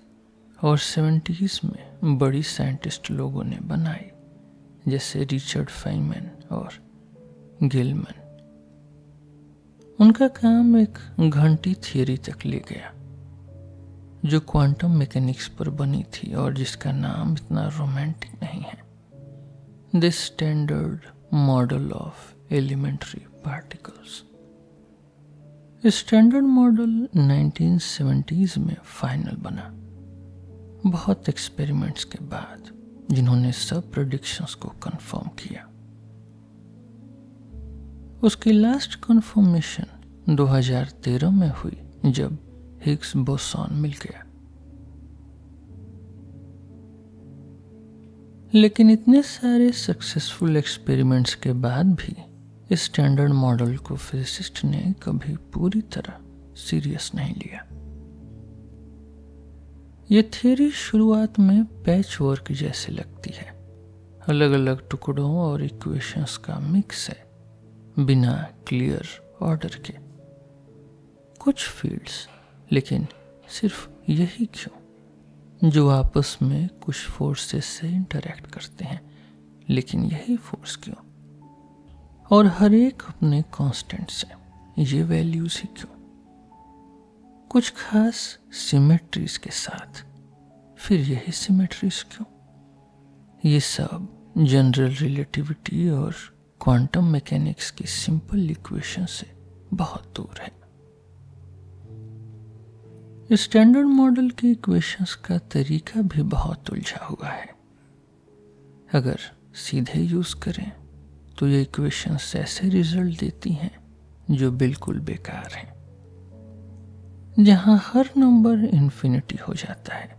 और 70s में बड़ी साइंटिस्ट लोगों ने बनाई, जैसे रिचर्ड फाइनमैन और गिलमैन। उनका काम एक घंटी थियरी तक ले गया, जो क्वांटम मैकेनिक्स पर बनी थी और जिसका नाम इतना रोमांटिक नहीं है, the standard model of elementary particles. Standard model 1970s में फाइनल बना, बहुत एक्सपेरिमेंट्स के बाद, जिन्होंने सब प्रेडिक्शंस को कंफर्म किया। उसकी लास्ट कंफर्मेशन 2013 में हुई, जब हिग्स बोसॉन मिल गया। लेकिन इतने सारे सक्सेसफुल एक्सपेरिमेंट्स के बाद भी इस स्टैंडर्ड मॉडल को फिजिसिस्ट ने कभी पूरी तरह सीरियस नहीं लिया। ये थियरी शुरुआत में पैच वर्क जैसे लगती है, अलग अलग टुकड़ों और इक्वेशंस का मिक्स है, बिना क्लियर ऑर्डर के। कुछ फील्ड्स, लेकिन सिर्फ यही क्यों, जो आपस में कुछ फोर्सेस से इंटरैक्ट करते हैं, लेकिन यही फोर्स क्यों, और हर एक अपने कांस्टेंट से, ये वैल्यूज ही क्यों, कुछ खास सिमेट्रीज के साथ, फिर यही सिमेट्रीज क्यों। ये सब जनरल रिलेटिविटी और क्वांटम मैकेनिक्स की सिंपल इक्वेशन से बहुत दूर है। स्टैंडर्ड मॉडल की इक्वेशंस का तरीका भी बहुत उलझा हुआ है। अगर सीधे यूज करें तो ये इक्वेशंस ऐसे रिजल्ट देती हैं जो बिल्कुल बेकार हैं, जहां हर नंबर इन्फिनिटी हो जाता है।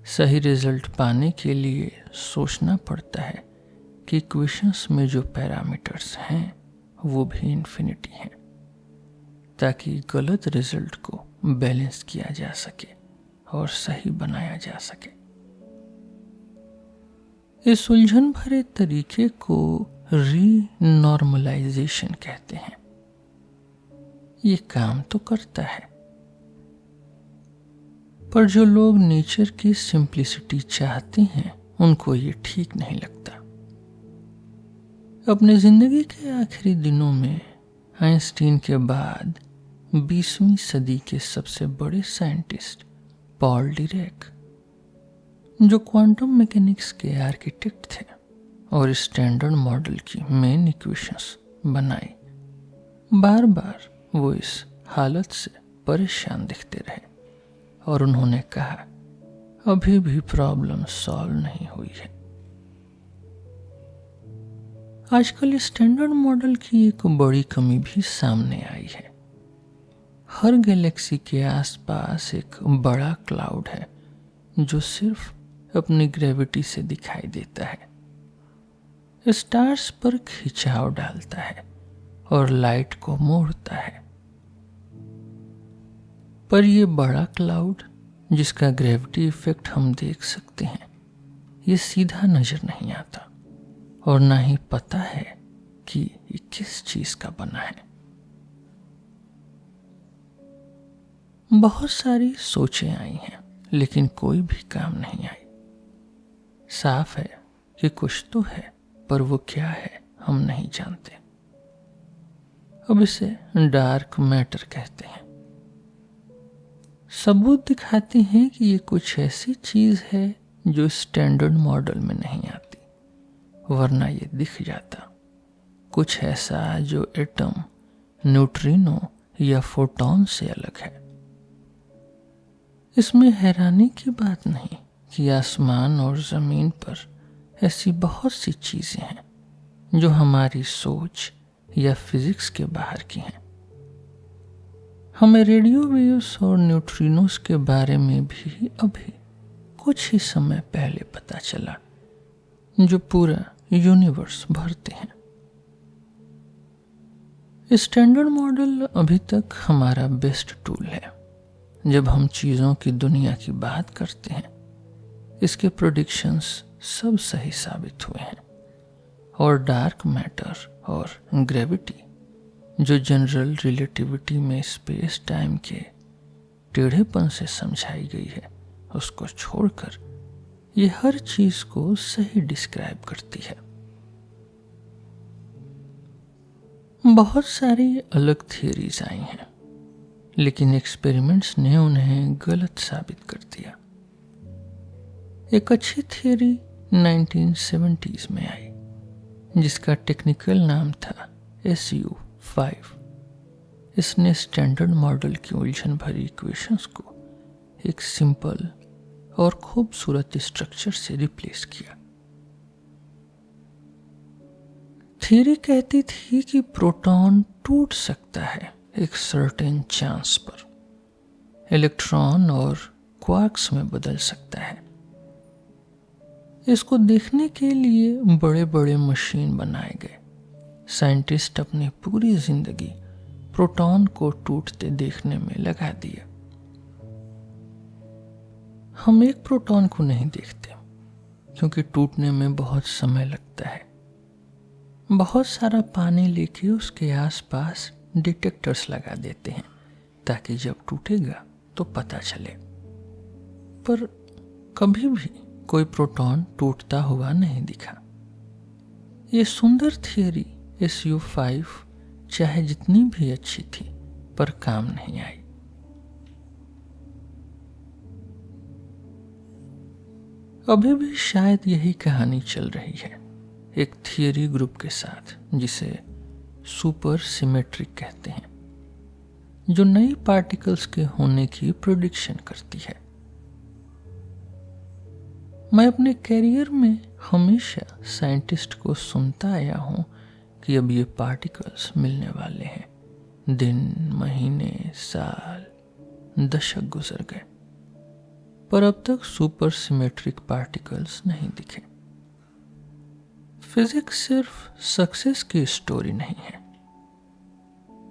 सही रिजल्ट पाने के लिए सोचना पड़ता है कि इक्वेशंस में जो पैरामीटर्स हैं वो भी इन्फिनिटी हैं, ताकि गलत रिजल्ट को बैलेंस किया जा सके और सही बनाया जा सके। इस उलझन भरे तरीके को रीनॉर्मलाइजेशन कहते हैं। ये काम तो करता है, पर जो लोग नेचर की सिंप्लिसिटी चाहते हैं उनको ये ठीक नहीं लगता। अपने जिंदगी के आखिरी दिनों में आइंस्टीन के बाद 20वीं सदी के सबसे बड़े साइंटिस्ट पॉल डिरेक, जो क्वांटम मैकेनिक्स के आर्किटेक्ट थे और स्टैंडर्ड मॉडल की मेन इक्वेशंस बनाई, बार बार वो इस हालत से परेशान दिखते रहे और उन्होंने कहा अभी भी प्रॉब्लम सॉल्व नहीं हुई है। आजकल स्टैंडर्ड मॉडल की एक बड़ी कमी भी सामने आई है। हर गैलेक्सी के आसपास एक बड़ा क्लाउड है जो सिर्फ अपनी ग्रेविटी से दिखाई देता है। स्टार्स पर खिंचाव डालता है और लाइट को मोड़ता है, पर यह बड़ा क्लाउड जिसका ग्रेविटी इफेक्ट हम देख सकते हैं, ये सीधा नजर नहीं आता और ना ही पता है कि ये किस चीज का बना है। बहुत सारी सोचें आई हैं लेकिन कोई भी काम नहीं आई। साफ है कि कुछ तो है, पर वो क्या है हम नहीं जानते। अब इसे डार्क मैटर कहते हैं। सबूत दिखाते हैं कि ये कुछ ऐसी चीज है जो स्टैंडर्ड मॉडल में नहीं आती, वरना ये दिख जाता। कुछ ऐसा जो एटम, न्यूट्रिनो या फोटॉन से अलग है। इसमें हैरानी की बात नहीं कि आसमान और जमीन पर ऐसी बहुत सी चीजें हैं जो हमारी सोच या फिजिक्स के बाहर की हैं। हमें रेडियो वेव्स और न्यूट्रिनोस के बारे में भी अभी कुछ ही समय पहले पता चला, जो पूरा यूनिवर्स भरते हैं। स्टैंडर्ड मॉडल अभी तक हमारा बेस्ट टूल है। जब हम चीजों की दुनिया की बात करते हैं, इसके प्रेडिक्शंस सब सही साबित हुए हैं, और डार्क मैटर और ग्रेविटी, जो जनरल रिलेटिविटी में स्पेस टाइम के टेढ़ेपन से समझाई गई है, उसको छोड़कर ये हर चीज को सही डिस्क्राइब करती है। बहुत सारी अलग थियरीज आई हैं, लेकिन एक्सपेरिमेंट्स ने उन्हें गलत साबित कर दिया। एक अच्छी थियरी 1970s में आई, जिसका टेक्निकल नाम था SU5। इसने स्टैंडर्ड मॉडल की उलझन भरी इक्वेशंस को एक सिंपल और खूबसूरत स्ट्रक्चर से रिप्लेस किया। थियरी कहती थी कि प्रोटॉन टूट सकता है एक सर्टेन चांस पर, इलेक्ट्रॉन और क्वार्क्स में बदल सकता है। इसको देखने के लिए बड़े बड़े मशीन बनाए गए। साइंटिस्ट अपनी पूरी जिंदगी प्रोटॉन को टूटते देखने में लगा दिया। हम एक प्रोटॉन को नहीं देखते क्योंकि टूटने में बहुत समय लगता है। बहुत सारा पानी लेके उसके आसपास डिटेक्टर्स लगा देते हैं ताकि जब टूटेगा तो पता चले, पर कभी भी कोई प्रोटॉन टूटता हुआ नहीं दिखा। ये सुंदर थियरी SU5 चाहे जितनी भी अच्छी थी, पर काम नहीं आई। अभी भी शायद यही कहानी चल रही है एक थियरी ग्रुप के साथ, जिसे सुपर सिमेट्रिक कहते हैं, जो नई पार्टिकल्स के होने की प्रेडिक्शन करती है। मैं अपने कैरियर में हमेशा साइंटिस्ट को सुनता आया हूं कि अब ये पार्टिकल्स मिलने वाले हैं। दिन, महीने, साल, दशक गुजर गए, पर अब तक सुपर सिमेट्रिक पार्टिकल्स नहीं दिखे। फिजिक्स सिर्फ सक्सेस की स्टोरी नहीं है,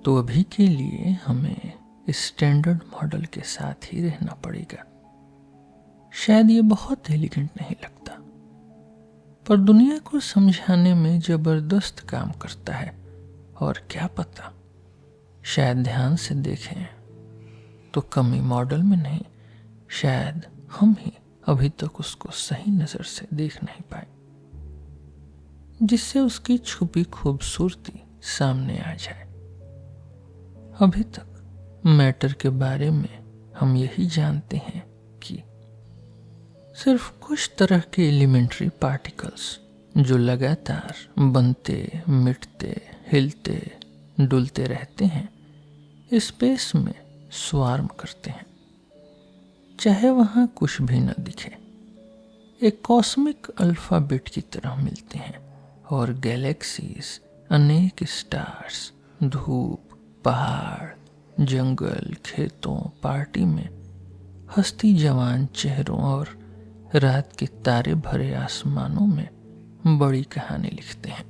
तो अभी के लिए हमें स्टैंडर्ड मॉडल के साथ ही रहना पड़ेगा। शायद ये बहुत एलिगेंट नहीं लगता, पर दुनिया को समझाने में जबरदस्त काम करता है। और क्या पता, शायद ध्यान से देखें तो कमी मॉडल में नहीं, शायद हम ही अभी तक उसको सही नजर से देख नहीं पाए, जिससे उसकी छुपी खूबसूरती सामने आ जाए। अभी तक मैटर के बारे में हम यही जानते हैं कि सिर्फ कुछ तरह के एलिमेंट्री पार्टिकल्स जो लगातार बनते, मिटते, हिलते, डुलते रहते हैं, स्पेस में स्वार्म करते हैं, चाहे वहां कुछ भी न दिखे। एक कॉस्मिक अल्फाबेट की तरह मिलते हैं और गैलेक्सीज, अनेक स्टार्स, धूप, पहाड़, जंगल, खेतों, पार्टी में हस्ती जवान चेहरों और रात के तारे भरे आसमानों में बड़ी कहानी लिखते हैं।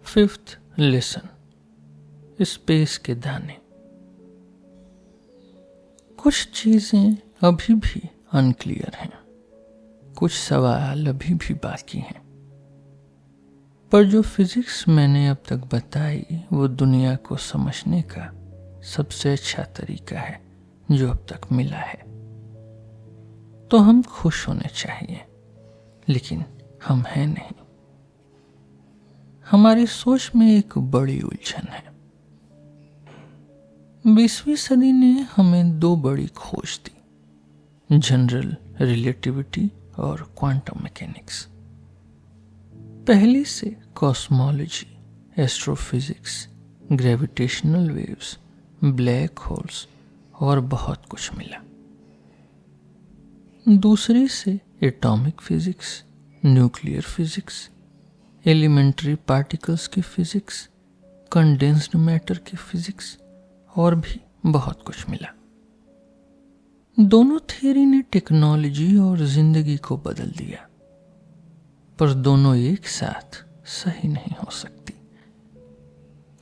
फिफ्थ लेसन, स्पेस के दाने। कुछ चीजें अभी भी अनक्लियर हैं, कुछ सवाल अभी भी बाकी हैं, पर जो फिजिक्स मैंने अब तक बताई वो दुनिया को समझने का सबसे अच्छा तरीका है जो अब तक मिला है। तो हम खुश होने चाहिए, लेकिन हम हैं नहीं। हमारी सोच में एक बड़ी उलझन है। 20वीं सदी ने हमें दो बड़ी खोज दी, जनरल रिलेटिविटी और क्वांटम मैकेनिक्स। पहली से cosmology, astrophysics, gravitational waves, black holes और बहुत कुछ मिला। दूसरी से atomic physics, nuclear physics, elementary particles की फिजिक्स, कंडेंस्ड मैटर की फिजिक्स और भी बहुत कुछ मिला। दोनों थियरी ने टेक्नोलॉजी और जिंदगी को बदल दिया, पर दोनों एक साथ सही नहीं हो सकती,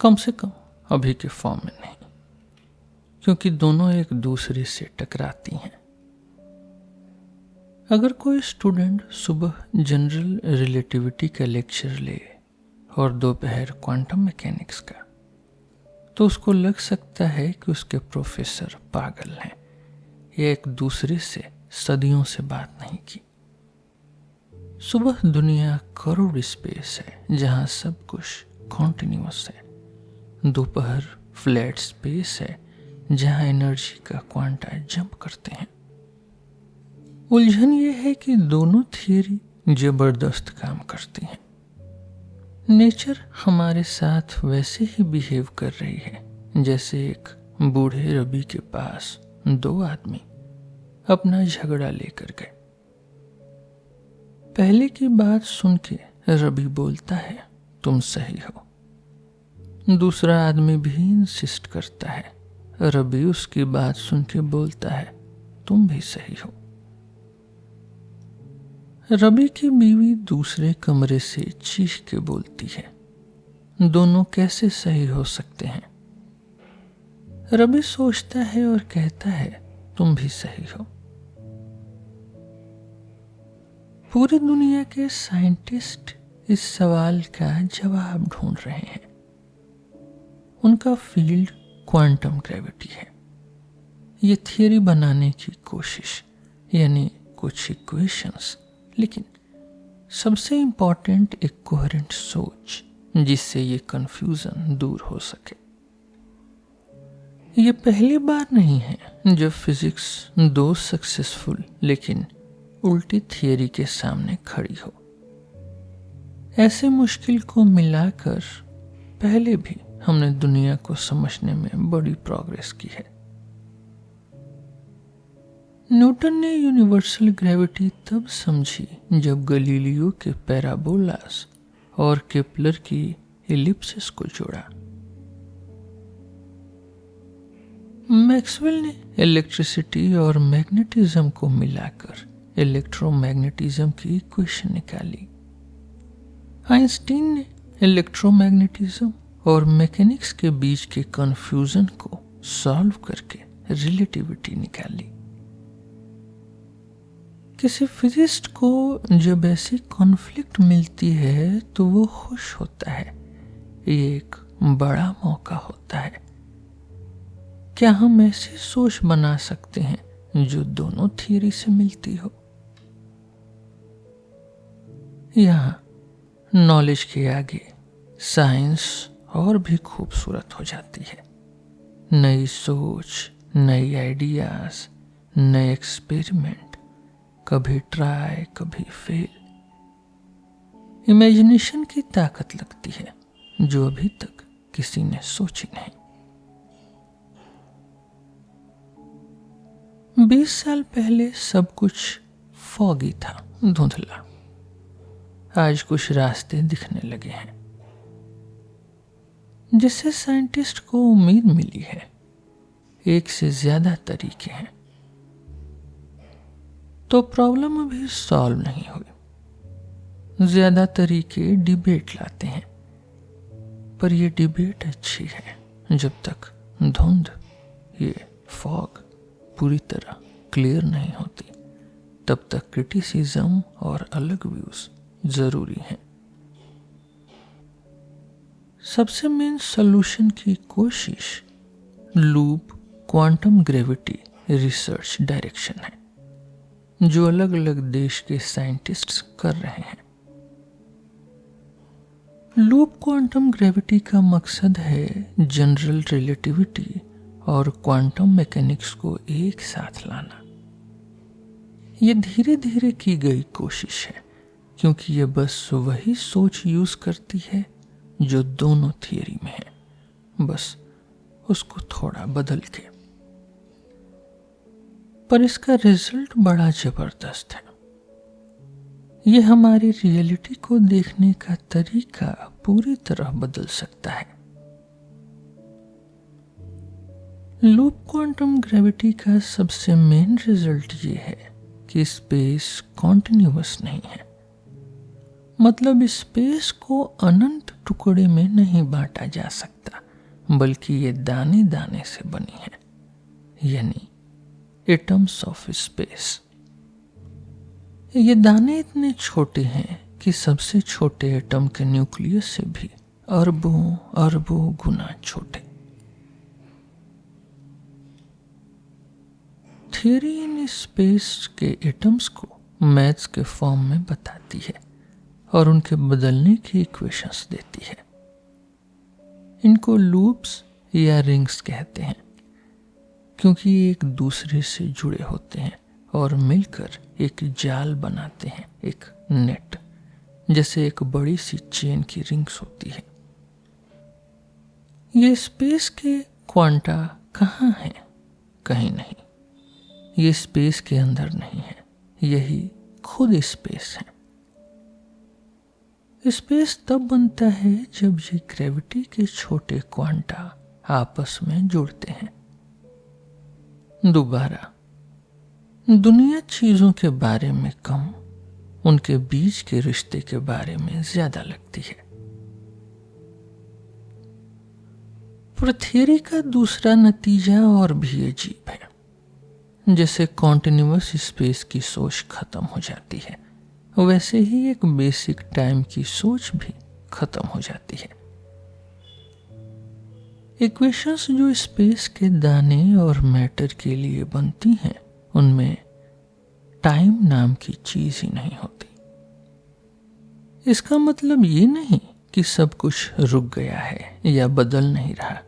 कम से कम अभी के फॉर्म में नहीं, क्योंकि दोनों एक दूसरे से टकराती हैं। अगर कोई स्टूडेंट सुबह जनरल रिलेटिविटी का लेक्चर ले और दोपहर क्वांटम मैकेनिक्स का, तो उसको लग सकता है कि उसके प्रोफेसर पागल हैं या एक दूसरे से सदियों से बात नहीं की। सुबह दुनिया करोड़ स्पेस है जहां सब कुछ कॉन्टिन्यूअस है। दोपहर फ्लैट स्पेस है जहां एनर्जी का क्वांटा जंप करते हैं। उलझन ये है कि दोनों थियरी जबरदस्त काम करती हैं। नेचर हमारे साथ वैसे ही बिहेव कर रही है जैसे एक बूढ़े रबी के पास दो आदमी अपना झगड़ा लेकर गए। पहले की बात सुन के रबी बोलता है तुम सही हो। दूसरा आदमी भी इंसिस्ट करता है, रबी उसकी बात सुन के बोलता है तुम भी सही हो। रबी की बीवी दूसरे कमरे से चीख के बोलती है, दोनों कैसे सही हो सकते हैं? रबी सोचता है और कहता है तुम भी सही हो। पूरी दुनिया के साइंटिस्ट इस सवाल का जवाब ढूंढ रहे हैं। उनका फील्ड क्वांटम ग्रेविटी है। ये थियरी बनाने की कोशिश, यानी कुछ इक्वेशंस, लेकिन सबसे इंपॉर्टेंट एक कोहेरेंट सोच जिससे ये कंफ्यूजन दूर हो सके। ये पहली बार नहीं है जब फिजिक्स दो सक्सेसफुल लेकिन उल्टी थियरी के सामने खड़ी हो। ऐसे मुश्किल को मिलाकर पहले भी हमने दुनिया को समझने में बड़ी प्रोग्रेस की है। न्यूटन ने यूनिवर्सल ग्रेविटी तब समझी जब गलीलियो के पैराबोलास और केपलर की एलिप्सिस को जोड़ा। मैक्सवेल ने इलेक्ट्रिसिटी और मैग्नेटिज्म को मिलाकर इलेक्ट्रोमैग्नेटिज्म की इक्वेशन निकाली। आइंस्टीन ने इलेक्ट्रोमैग्नेटिज्म और मैकेनिक्स के बीच के कंफ्यूजन को सॉल्व करके रिलेटिविटी निकाली। किसी फिजिस्ट को जब ऐसी कॉन्फ्लिक्ट मिलती है तो वो खुश होता है। ये एक बड़ा मौका होता है। क्या हम ऐसी सोच बना सकते हैं जो दोनों थियरी से मिलती हो? यहाँ नॉलेज के आगे साइंस और भी खूबसूरत हो जाती है। नई सोच, नई आइडियाज, नए एक्सपेरिमेंट, कभी ट्राई कभी फेल। इमेजिनेशन की ताकत लगती है जो अभी तक किसी ने सोची नहीं। 20 साल पहले सब कुछ फॉगी था, धुंधला। आज कुछ रास्ते दिखने लगे हैं जिससे साइंटिस्ट को उम्मीद मिली है। एक से ज्यादा तरीके हैं तो प्रॉब्लम अभी सॉल्व नहीं हुई। ज्यादा तरीके डिबेट लाते हैं, पर ये डिबेट अच्छी है जब तक धुंध, ये फॉग पूरी तरह क्लियर नहीं होती। तब तक क्रिटिसिज्म और अलग व्यूज जरूरी हैं। सबसे मेन सॉल्यूशन की कोशिश loop quantum gravity research direction है जो अलग अलग देश के साइंटिस्ट्स कर रहे हैं। लूप क्वांटम ग्रेविटी का मकसद है जनरल रिलेटिविटी और क्वांटम मैकेनिक्स को एक साथ लाना। यह धीरे धीरे की गई कोशिश है क्योंकि यह बस वही सोच यूज करती है जो दोनों थियरी में है, बस उसको थोड़ा बदल के। पर इसका रिजल्ट बड़ा जबरदस्त है। यह हमारी रियलिटी को देखने का तरीका पूरी तरह बदल सकता है। लूप क्वांटम ग्रेविटी का सबसे मेन रिजल्ट ये है कि स्पेस कॉन्टिन्यूअस नहीं है। मतलब स्पेस को अनंत टुकड़े में नहीं बांटा जा सकता, बल्कि ये दाने दाने से बनी है, यानी एटम्स ऑफ स्पेस। ये दाने इतने छोटे हैं कि सबसे छोटे एटम के न्यूक्लियस से भी अरबों अरबों गुना छोटे। थियरी इन स्पेस के एटम्स को मैथ्स के फॉर्म में बताती है और उनके बदलने की इक्वेशंस देती है। इनको लूप्स या रिंग्स कहते हैं क्योंकि ये एक दूसरे से जुड़े होते हैं और मिलकर एक जाल बनाते हैं, एक नेट, जैसे एक बड़ी सी चेन की रिंग्स होती है। ये स्पेस के क्वांटा कहाँ हैं? कहीं नहीं। ये स्पेस के अंदर नहीं है, यही खुद स्पेस है। स्पेस तब बनता है जब ये ग्रेविटी के छोटे क्वांटा आपस में जुड़ते हैं। दोबारा, दुनिया चीजों के बारे में कम, उनके बीच के रिश्ते के बारे में ज्यादा लगती है। पर थियरी का दूसरा नतीजा और भी अजीब है। जैसे कॉन्टिन्यूअस स्पेस की सोच खत्म हो जाती है, वैसे ही एक बेसिक टाइम की सोच भी खत्म हो जाती है। इक्वेशंस जो स्पेस के दाने और मैटर के लिए बनती हैं, उनमें टाइम नाम की चीज ही नहीं होती। इसका मतलब ये नहीं कि सब कुछ रुक गया है या बदल नहीं रहा,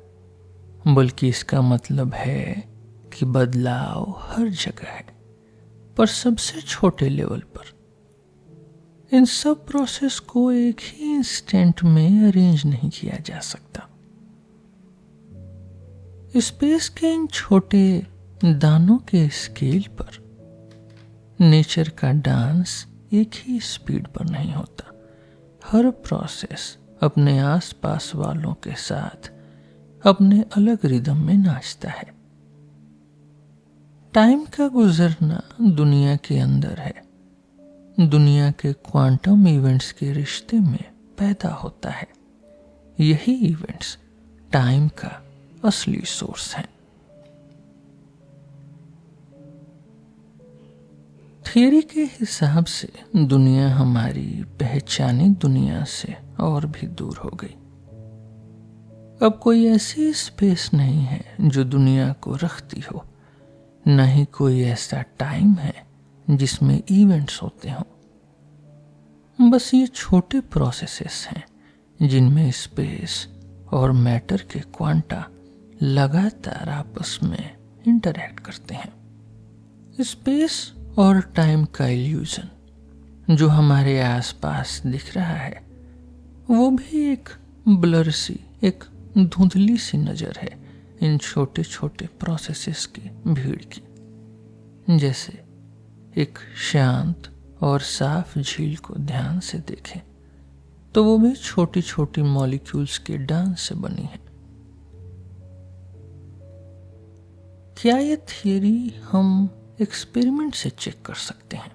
बल्कि इसका मतलब है कि बदलाव हर जगह है, पर सबसे छोटे लेवल पर। इन सब प्रोसेस को एक ही इंस्टेंट में अरेंज नहीं किया जा सकता। स्पेस के इन छोटे दानों के स्केल पर नेचर का डांस एक ही स्पीड पर नहीं होता। हर प्रोसेस अपने आसपास वालों के साथ अपने अलग रिदम में नाचता है। टाइम का गुजरना दुनिया के अंदर है, दुनिया के क्वांटम इवेंट्स के रिश्ते में पैदा होता है। यही इवेंट्स टाइम का असली सोर्स हैं। थियरी के हिसाब से दुनिया हमारी पहचानी दुनिया से और भी दूर हो गई। अब कोई ऐसी स्पेस नहीं है जो दुनिया को रखती हो, न ही कोई ऐसा टाइम है जिसमें इवेंट्स होते हों। बस ये छोटे प्रोसेसेस हैं जिनमें स्पेस और मैटर के क्वांटा लगातार आपस में इंटरैक्ट करते हैं। स्पेस और टाइम का इल्यूजन जो हमारे आसपास दिख रहा है वो भी एक ब्लर सी, एक धुंधली सी नजर है इन छोटे छोटे प्रोसेसेस की भीड़ की। जैसे एक शांत और साफ झील को ध्यान से देखें तो वो भी छोटी छोटी मॉलिक्यूल्स के डांस से बनी है। क्या ये थियरी हम एक्सपेरिमेंट से चेक कर सकते हैं?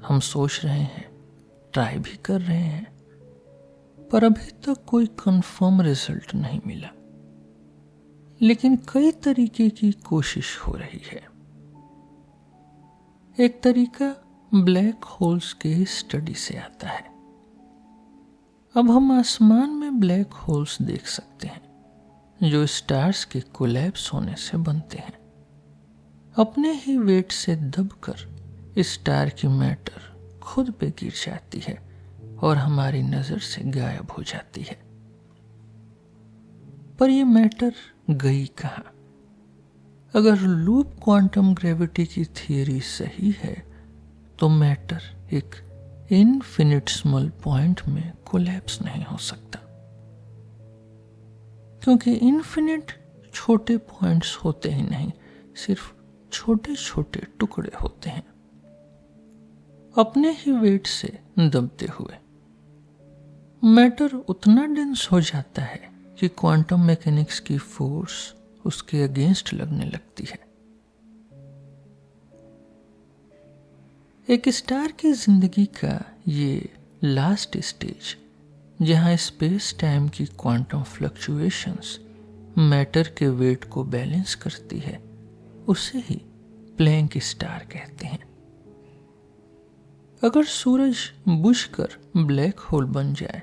हम सोच रहे हैं, ट्राई भी कर रहे हैं, पर अभी तक कोई कंफर्म रिजल्ट नहीं मिला। लेकिन कई तरीके की कोशिश हो रही है। एक तरीका ब्लैक होल्स के स्टडी से आता है। अब हम आसमान में ब्लैक होल्स देख सकते हैं जो स्टार्स के कोलैप्स होने से बनते हैं। अपने ही वेट से दबकर स्टार की मैटर खुद पे गिर जाती है और हमारी नजर से गायब हो जाती है। पर यह मैटर गई कहां? अगर लूप क्वांटम ग्रेविटी की थियरी सही है तो मैटर एक इनफिनिटेसिमल पॉइंट में कोलैप्स नहीं हो सकता, क्योंकि इनफिनिट छोटे पॉइंट्स होते ही नहीं, सिर्फ छोटे छोटे टुकड़े होते हैं अपने ही वेट से दबते हुए। मैटर उतना डेंस हो जाता है कि क्वांटम मैकेनिक्स की फोर्स उसके अगेंस्ट लगने लगती है। एक स्टार की जिंदगी का ये लास्ट स्टेज, जहां स्पेस टाइम की क्वांटम फ्लक्चुएशंस मैटर के वेट को बैलेंस करती है, उसे ही प्लैंक स्टार कहते हैं। अगर सूरज बुझकर ब्लैक होल बन जाए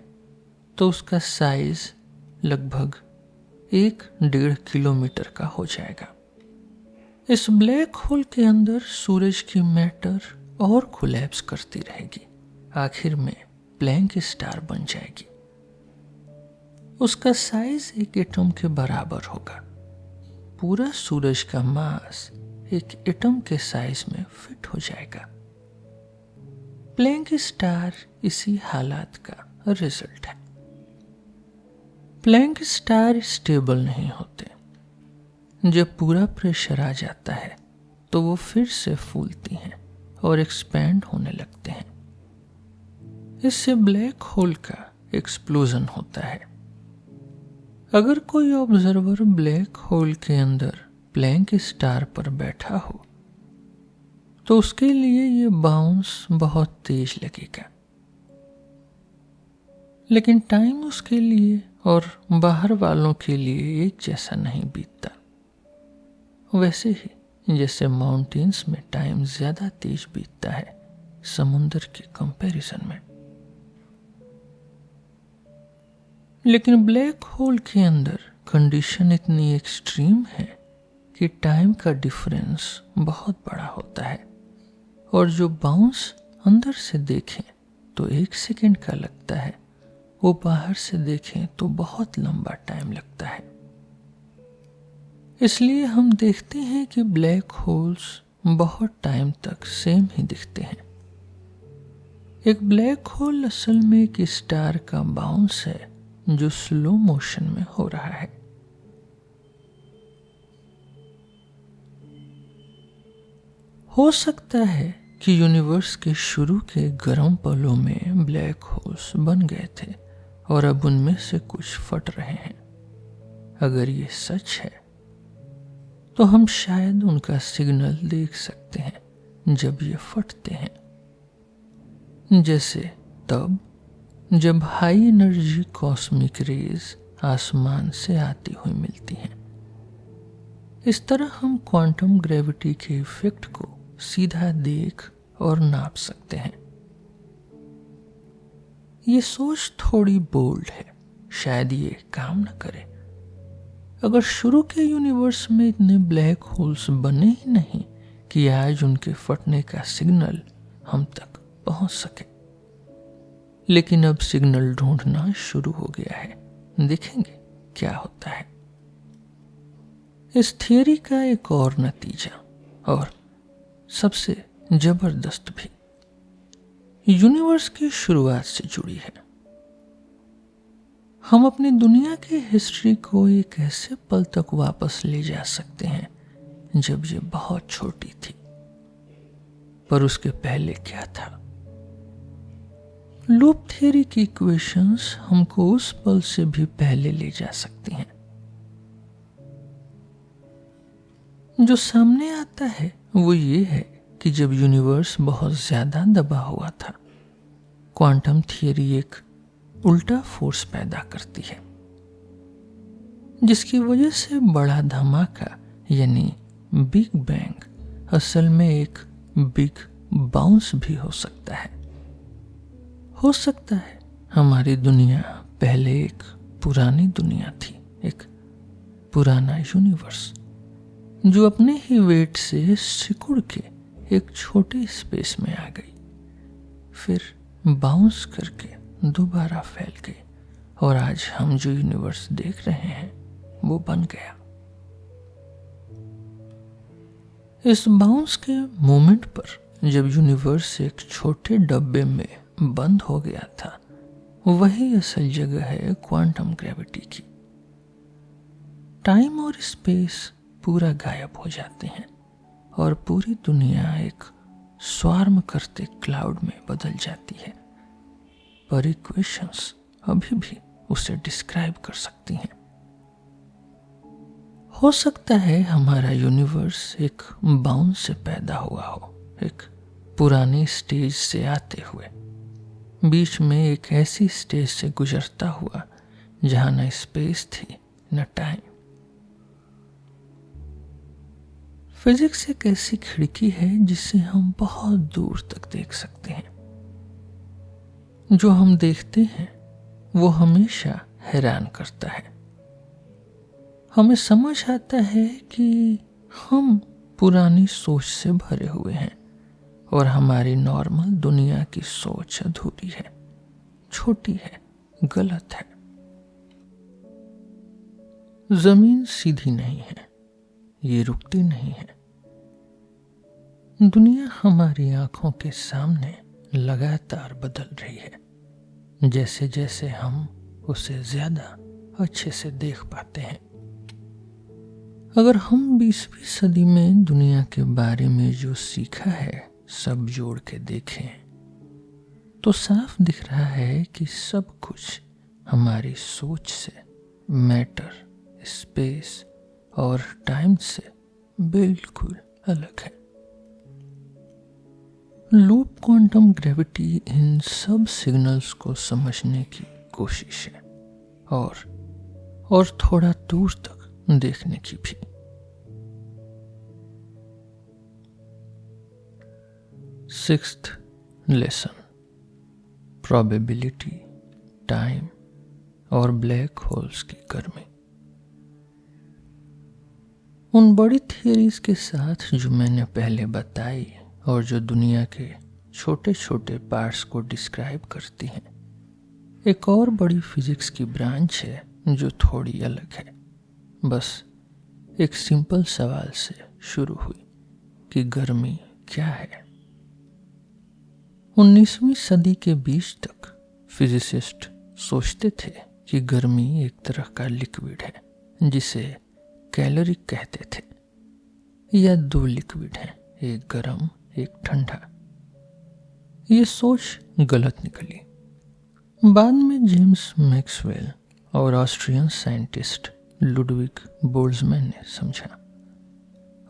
तो उसका साइज लगभग 1-1.5 किलोमीटर का हो जाएगा। इस ब्लैक होल के अंदर सूरज की मैटर और कोलैप्स करती रहेगी, आखिर में प्लैंक स्टार बन जाएगी। उसका साइज एक एटम के बराबर होगा। पूरा सूरज का मास एक एटम के साइज में फिट हो जाएगा। प्लैंक स्टार इसी हालात का रिजल्ट है। प्लैंक स्टार स्टेबल नहीं होते। जब पूरा प्रेशर आ जाता है तो वो फिर से फूलती हैं और एक्सपैंड होने लगते हैं। इससे ब्लैक होल का एक्सप्लोजन होता है। अगर कोई ऑब्जर्वर ब्लैक होल के अंदर प्लैंक स्टार पर बैठा हो तो उसके लिए ये बाउंस बहुत तेज लगेगा, लेकिन टाइम उसके लिए और बाहर वालों के लिए एक जैसा नहीं बीतता। वैसे ही जैसे माउंटेन्स में टाइम ज्यादा तेज बीतता है समुद्र के कंपैरिजन में। लेकिन ब्लैक होल के अंदर कंडीशन इतनी एक्सट्रीम है कि टाइम का डिफरेंस बहुत बड़ा होता है, और जो बाउंस अंदर से देखें तो 1 सेकेंड का लगता है, वो बाहर से देखें तो बहुत लंबा टाइम लगता है। इसलिए हम देखते हैं कि ब्लैक होल्स बहुत टाइम तक सेम ही दिखते हैं। एक ब्लैक होल असल में एक स्टार का बाउंस है जो स्लो मोशन में हो रहा है। हो सकता है कि यूनिवर्स के शुरू के गर्म पलों में ब्लैक होल्स बन गए थे और अब उनमें से कुछ फट रहे हैं। अगर ये सच है तो हम शायद उनका सिग्नल देख सकते हैं जब ये फटते हैं, जैसे तब जब हाई एनर्जी कॉस्मिक रेज आसमान से आती हुई मिलती हैं। इस तरह हम क्वांटम ग्रेविटी के इफेक्ट को सीधा देख और नाप सकते हैं। ये सोच थोड़ी बोल्ड है, शायद ये काम न करे। अगर शुरू के यूनिवर्स में इतने ब्लैक होल्स बने ही नहीं कि आज उनके फटने का सिग्नल हम तक पहुंच सके, लेकिन अब सिग्नल ढूंढना शुरू हो गया है। देखेंगे क्या होता है। इस थियरी का एक और नतीजा, और सबसे जबरदस्त भी, यूनिवर्स की शुरुआत से जुड़ी है। हम अपनी दुनिया की हिस्ट्री को एक ऐसे पल तक वापस ले जा सकते हैं जब ये बहुत छोटी थी। पर उसके पहले क्या था? लूप थ्योरी की इक्वेशंस हमको उस पल से भी पहले ले जा सकती हैं। जो सामने आता है वो ये है कि जब यूनिवर्स बहुत ज्यादा दबा हुआ था, क्वांटम थियरी एक उल्टा फोर्स पैदा करती है, जिसकी वजह से बड़ा धमाका यानी बिग बैंग असल में एक बिग बाउंस भी हो सकता है। हो सकता है हमारी दुनिया पहले एक पुरानी दुनिया थी, एक पुराना यूनिवर्स जो अपने ही वेट से सिकुड़ के एक छोटे स्पेस में आ गई, फिर बाउंस करके दोबारा फैल गई, और आज हम जो यूनिवर्स देख रहे हैं वो बन गया। इस बाउंस के मोमेंट पर जब यूनिवर्स एक छोटे डब्बे में बंद हो गया था, वही असल जगह है क्वांटम ग्रेविटी की। टाइम और स्पेस पूरा गायब हो जाते हैं और पूरी दुनिया एक स्वार्म करते क्लाउड में बदल जाती है, पर इक्वेशंस अभी भी उसे डिस्क्राइब कर सकती हैं। हो सकता है हमारा यूनिवर्स एक बाउंस से पैदा हुआ हो, एक पुरानी स्टेज से आते हुए, बीच में एक ऐसी स्टेज से गुजरता हुआ जहां न स्पेस थी न टाइम। फिजिक्स एक ऐसी खिड़की है जिससे हम बहुत दूर तक देख सकते हैं। जो हम देखते हैं वो हमेशा हैरान करता है। हमें समझ आता है कि हम पुरानी सोच से भरे हुए हैं और हमारी नॉर्मल दुनिया की सोच अधूरी है, छोटी है, गलत है। जमीन सीधी नहीं है, ये रुकती नहीं है। दुनिया हमारी आंखों के सामने लगातार बदल रही है, जैसे जैसे हम उसे ज्यादा अच्छे से देख पाते हैं। अगर हम 20वीं सदी में दुनिया के बारे में जो सीखा है सब जोड़ के देखें, तो साफ दिख रहा है कि सब कुछ हमारी सोच से, मैटर, स्पेस और टाइम से बिल्कुल अलग है। लूप क्वांटम ग्रेविटी इन सब सिग्नल्स को समझने की कोशिश है और थोड़ा दूर तक देखने की भी। सिक्स्थ लेसन, प्रोबेबिलिटी, टाइम और ब्लैक होल्स की गर्मी। उन बड़ी थियरीज के साथ जो मैंने पहले बताई और जो दुनिया के छोटे छोटे पार्ट्स को डिस्क्राइब करती हैं, एक और बड़ी फिजिक्स की ब्रांच है जो थोड़ी अलग है। बस एक सिंपल सवाल से शुरू हुई कि गर्मी क्या है। 19वीं सदी के बीच तक फिजिसिस्ट सोचते थे कि गर्मी एक तरह का लिक्विड है जिसे कैलोरिक कहते थे, या दो लिक्विड हैं, एक गर्म एक ठंडा। ये सोच गलत निकली। बाद में जेम्स मैक्सवेल और ऑस्ट्रियन साइंटिस्ट लुडविग बोल्ट्जमैन ने समझा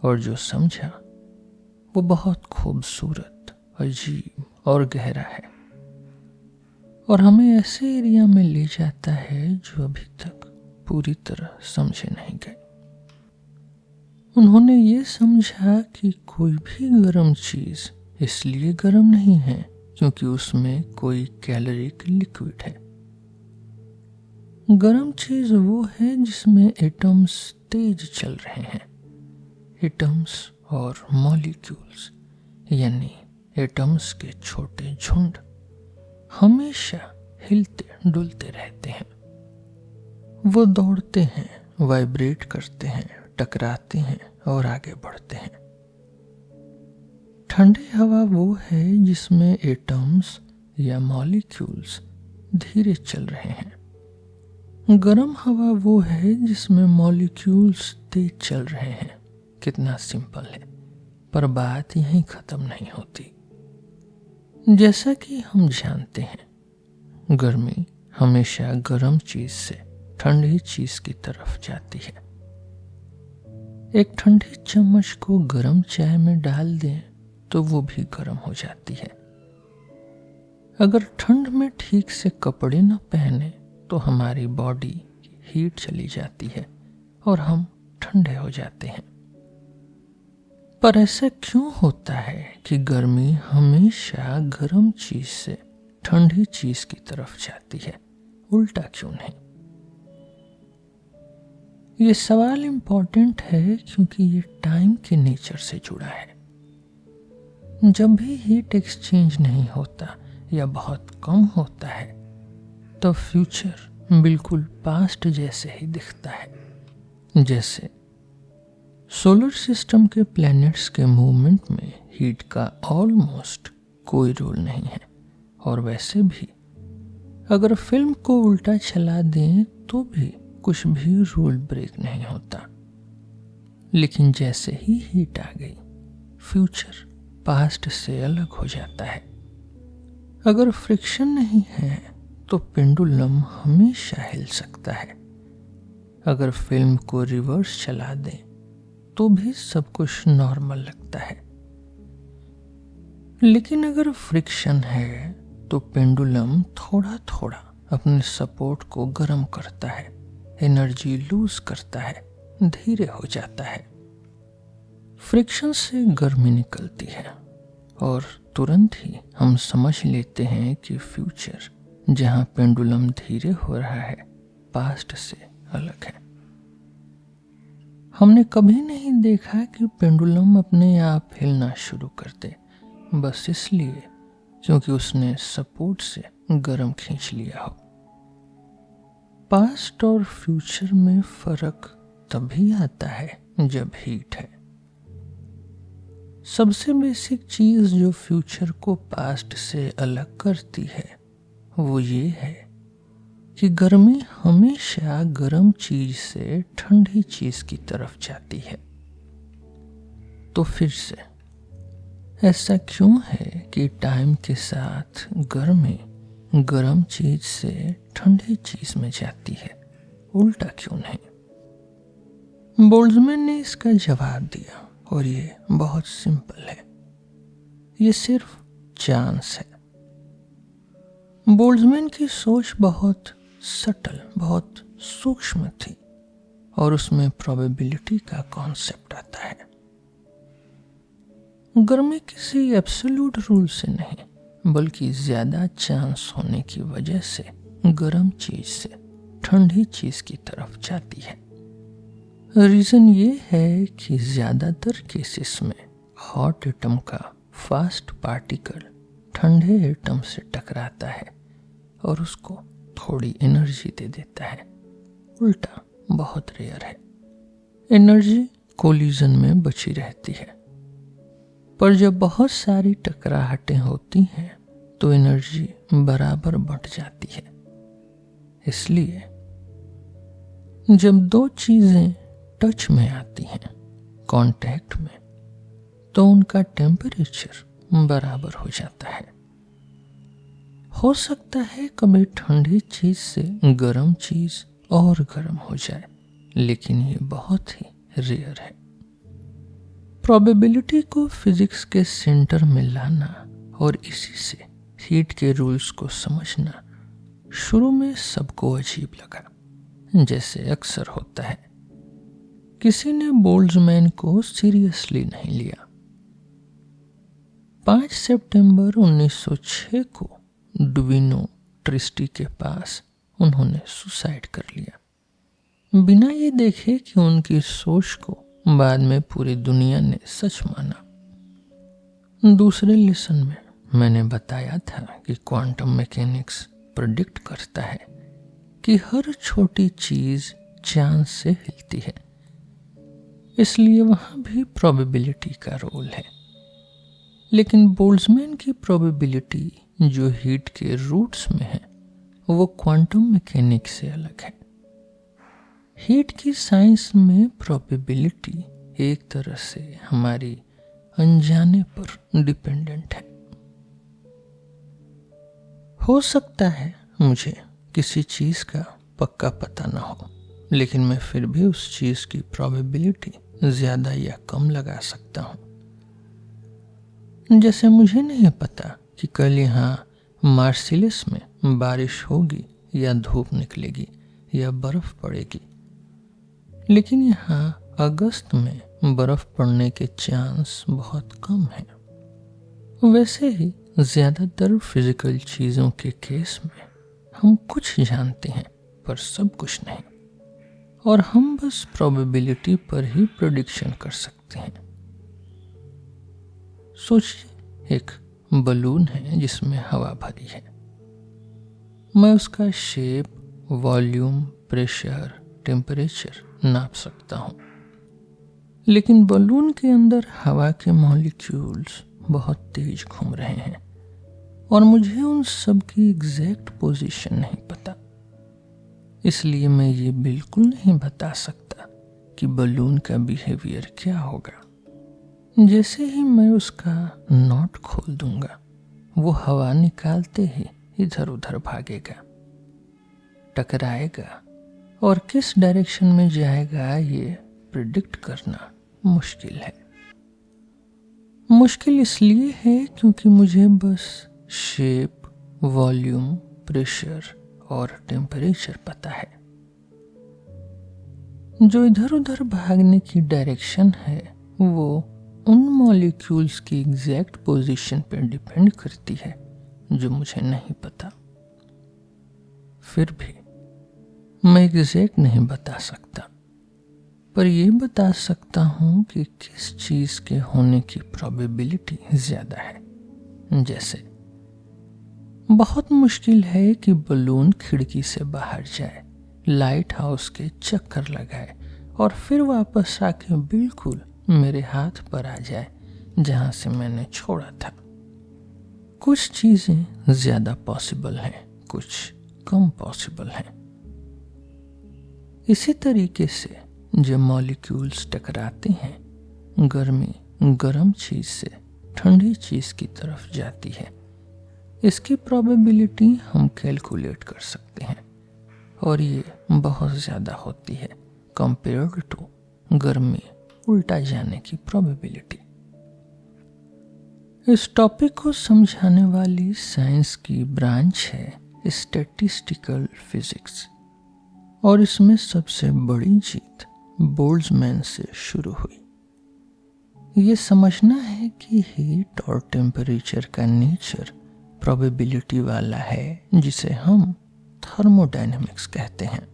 और जो समझा वो बहुत खूबसूरत, अजीब और गहरा है, और हमें ऐसे एरिया में ले जाता है जो अभी तक पूरी तरह समझे नहीं गए। उन्होंने ये समझा कि कोई भी गर्म चीज इसलिए गर्म नहीं है क्योंकि उसमें कोई कैलोरिक लिक्विड है। गर्म चीज वो है जिसमें एटम्स तेज चल रहे हैं। एटम्स और मॉलिक्यूल्स यानी एटम्स के छोटे झुंड हमेशा हिलते डुलते रहते हैं। वो दौड़ते हैं, वाइब्रेट करते हैं, टकराते हैं और आगे बढ़ते हैं। ठंडी हवा वो है जिसमें एटम्स या मॉलिक्यूल्स धीरे चल रहे हैं। गर्म हवा वो है जिसमें मॉलिक्यूल्स तेज चल रहे हैं। कितना सिंपल है, पर बात यहीं खत्म नहीं होती। जैसा कि हम जानते हैं, गर्मी हमेशा गर्म चीज से ठंडी चीज की तरफ जाती है। एक ठंडी चम्मच को गर्म चाय में डाल दें तो वो भी गर्म हो जाती है। अगर ठंड में ठीक से कपड़े न पहने तो हमारी बॉडी की हीट चली जाती है और हम ठंडे हो जाते हैं। पर ऐसा क्यों होता है कि गर्मी हमेशा गर्म चीज से ठंडी चीज की तरफ जाती है, उल्टा क्यों नहीं? ये सवाल इंपॉर्टेंट है क्योंकि ये टाइम के नेचर से जुड़ा है। जब भी हीट एक्सचेंज नहीं होता या बहुत कम होता है तो फ्यूचर बिल्कुल पास्ट जैसे ही दिखता है। जैसे सोलर सिस्टम के प्लैनेट्स के मूवमेंट में हीट का ऑलमोस्ट कोई रोल नहीं है, और वैसे भी अगर फिल्म को उल्टा चला दें तो भी कुछ भी रूल ब्रेक नहीं होता। लेकिन जैसे ही हीट आ गई, फ्यूचर पास्ट से अलग हो जाता है। अगर फ्रिक्शन नहीं है तो पेंडुलम हमेशा हिल सकता है। अगर फिल्म को रिवर्स चला दें तो भी सब कुछ नॉर्मल लगता है। लेकिन अगर फ्रिक्शन है तो पेंडुलम थोड़ा थोड़ा अपने सपोर्ट को गर्म करता है, एनर्जी लूज करता है, धीरे हो जाता है। फ्रिक्शन से गर्मी निकलती है और तुरंत ही हम समझ लेते हैं कि फ्यूचर जहां पेंडुलम धीरे हो रहा है पास्ट से अलग है। हमने कभी नहीं देखा कि पेंडुलम अपने आप हिलना शुरू कर दे, बस इसलिए क्योंकि उसने सपोर्ट से गर्म खींच लिया हो। पास्ट और फ्यूचर में फर्क तभी आता है जब हीट है। सबसे बेसिक चीज जो फ्यूचर को पास्ट से अलग करती है वो ये है कि गर्मी हमेशा गर्म चीज से ठंडी चीज की तरफ जाती है। तो फिर से ऐसा क्यों है कि टाइम के साथ गर्मी गर्म चीज से ठंडी चीज में जाती है, उल्टा क्यों नहीं? बोल्ट्जमैन ने इसका जवाब दिया और ये बहुत सिंपल है। ये सिर्फ चांस है। बोल्ट्जमैन की सोच बहुत सटल, बहुत सूक्ष्म थी और उसमें प्रोबेबिलिटी का कॉन्सेप्ट आता है। गर्मी किसी एब्सोल्यूट रूल से नहीं बल्कि ज्यादा चांस होने की वजह से गर्म चीज से ठंडी चीज की तरफ जाती है। रीजन ये है कि ज्यादातर केसेस में हॉट एटम का फास्ट पार्टिकल ठंडे एटम से टकराता है और उसको थोड़ी एनर्जी दे देता है। उल्टा बहुत रेयर है। एनर्जी कोलिजन में बची रहती है, पर जब बहुत सारी टकराहटें होती हैं तो एनर्जी बराबर बंट जाती है। इसलिए जब दो चीजें टच में आती हैं, कांटेक्ट में, तो उनका टेम्परेचर बराबर हो जाता है। हो सकता है कभी ठंडी चीज से गर्म चीज और गर्म हो जाए, लेकिन ये बहुत ही रेयर है। प्रोबेबिलिटी को फिजिक्स के सेंटर में लाना और इसी से हीट के रूल्स को समझना शुरू में सबको अजीब लगा, जैसे अक्सर होता है। किसी ने बोल्ट्जमैन को सीरियसली नहीं लिया। 5 सितंबर 1906 को डुविनो ट्रिस्टी के पास उन्होंने सुसाइड कर लिया, बिना ये देखे कि उनकी सोच को बाद में पूरी दुनिया ने सच माना। दूसरे लेसन में मैंने बताया था कि क्वांटम मैकेनिक्स प्रेडिक्ट करता है कि हर छोटी चीज चांस से हिलती है, इसलिए वहां भी प्रोबेबिलिटी का रोल है। लेकिन बोल्ट्जमैन की प्रोबेबिलिटी जो हीट के रूट्स में है वो क्वांटम मैकेनिक्स से अलग है। हीट की साइंस में प्रोबेबिलिटी एक तरह से हमारी अनजाने पर डिपेंडेंट है। हो सकता है मुझे किसी चीज का पक्का पता ना हो, लेकिन मैं फिर भी उस चीज की प्रोबेबिलिटी ज्यादा या कम लगा सकता हूं। जैसे मुझे नहीं पता कि कल यहाँ मार्सिलिस में बारिश होगी या धूप निकलेगी या बर्फ पड़ेगी, लेकिन यहाँ अगस्त में बर्फ पड़ने के चांस बहुत कम हैं। वैसे ही ज्यादातर फिजिकल चीजों के केस में हम कुछ जानते हैं पर सब कुछ नहीं, और हम बस प्रोबेबिलिटी पर ही प्रेडिक्शन कर सकते हैं। सोचिए एक बलून है जिसमें हवा भरी है। मैं उसका शेप, वॉल्यूम, प्रेशर, टेम्परेचर नाप सकता हूं, लेकिन बलून के अंदर हवा के मॉलिक्यूल्स बहुत तेज घूम रहे हैं और मुझे उन सब की एग्जैक्ट पोजीशन नहीं पता। इसलिए मैं ये बिल्कुल नहीं बता सकता कि बलून का बिहेवियर क्या होगा। जैसे ही मैं उसका नॉट खोल दूंगा, वो हवा निकालते ही इधर उधर भागेगा, टकराएगा और किस डायरेक्शन में जाएगा ये प्रिडिक्ट करना मुश्किल है। मुश्किल इसलिए है क्योंकि मुझे बस शेप, वॉल्यूम, प्रेशर और टेम्परेचर पता है। जो इधर उधर भागने की डायरेक्शन है वो उन मॉलिक्यूल्स की एग्जैक्ट पोजीशन पर डिपेंड करती है जो मुझे नहीं पता। फिर भी मैं एग्जैक्ट नहीं बता सकता, पर यह बता सकता हूं कि किस चीज के होने की प्रोबेबिलिटी ज्यादा है। जैसे बहुत मुश्किल है कि बलून खिड़की से बाहर जाए, लाइट हाउस के चक्कर लगाए और फिर वापस आके बिल्कुल मेरे हाथ पर आ जाए जहां से मैंने छोड़ा था। कुछ चीजें ज्यादा पॉसिबल हैं, कुछ कम पॉसिबल हैं। इसी तरीके से जब मॉलिक्यूल्स टकराते हैं, गर्मी गर्म चीज से ठंडी चीज की तरफ जाती है। इसकी प्रोबेबिलिटी हम कैलकुलेट कर सकते हैं और ये बहुत ज्यादा होती है कंपेयर्ड टू गर्मी उल्टा जाने की प्रोबेबिलिटी। इस टॉपिक को समझाने वाली साइंस की ब्रांच है स्टैटिस्टिकल फिजिक्स, और इसमें सबसे बड़ी जीत बोल्ट्जमैन से शुरू हुई। ये समझना है कि हीट और टेम्परेचर का नेचर प्रोबेबिलिटी वाला है, जिसे हम थर्मोडायनेमिक्स कहते हैं।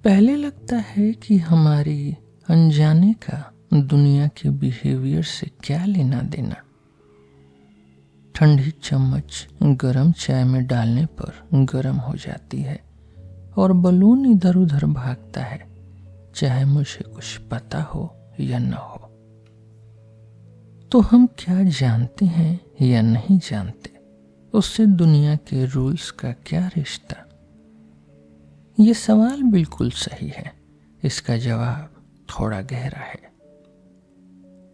पहले लगता है कि हमारी अनजाने का दुनिया के बिहेवियर से क्या लेना देना। ठंडी चम्मच गरम चाय में डालने पर गरम हो जाती है और बलून इधर उधर भागता है, चाहे मुझे कुछ पता हो या न हो। तो हम क्या जानते हैं या नहीं जानते, उससे दुनिया के रूल्स का क्या रिश्ता? ये सवाल बिल्कुल सही है, इसका जवाब थोड़ा गहरा है।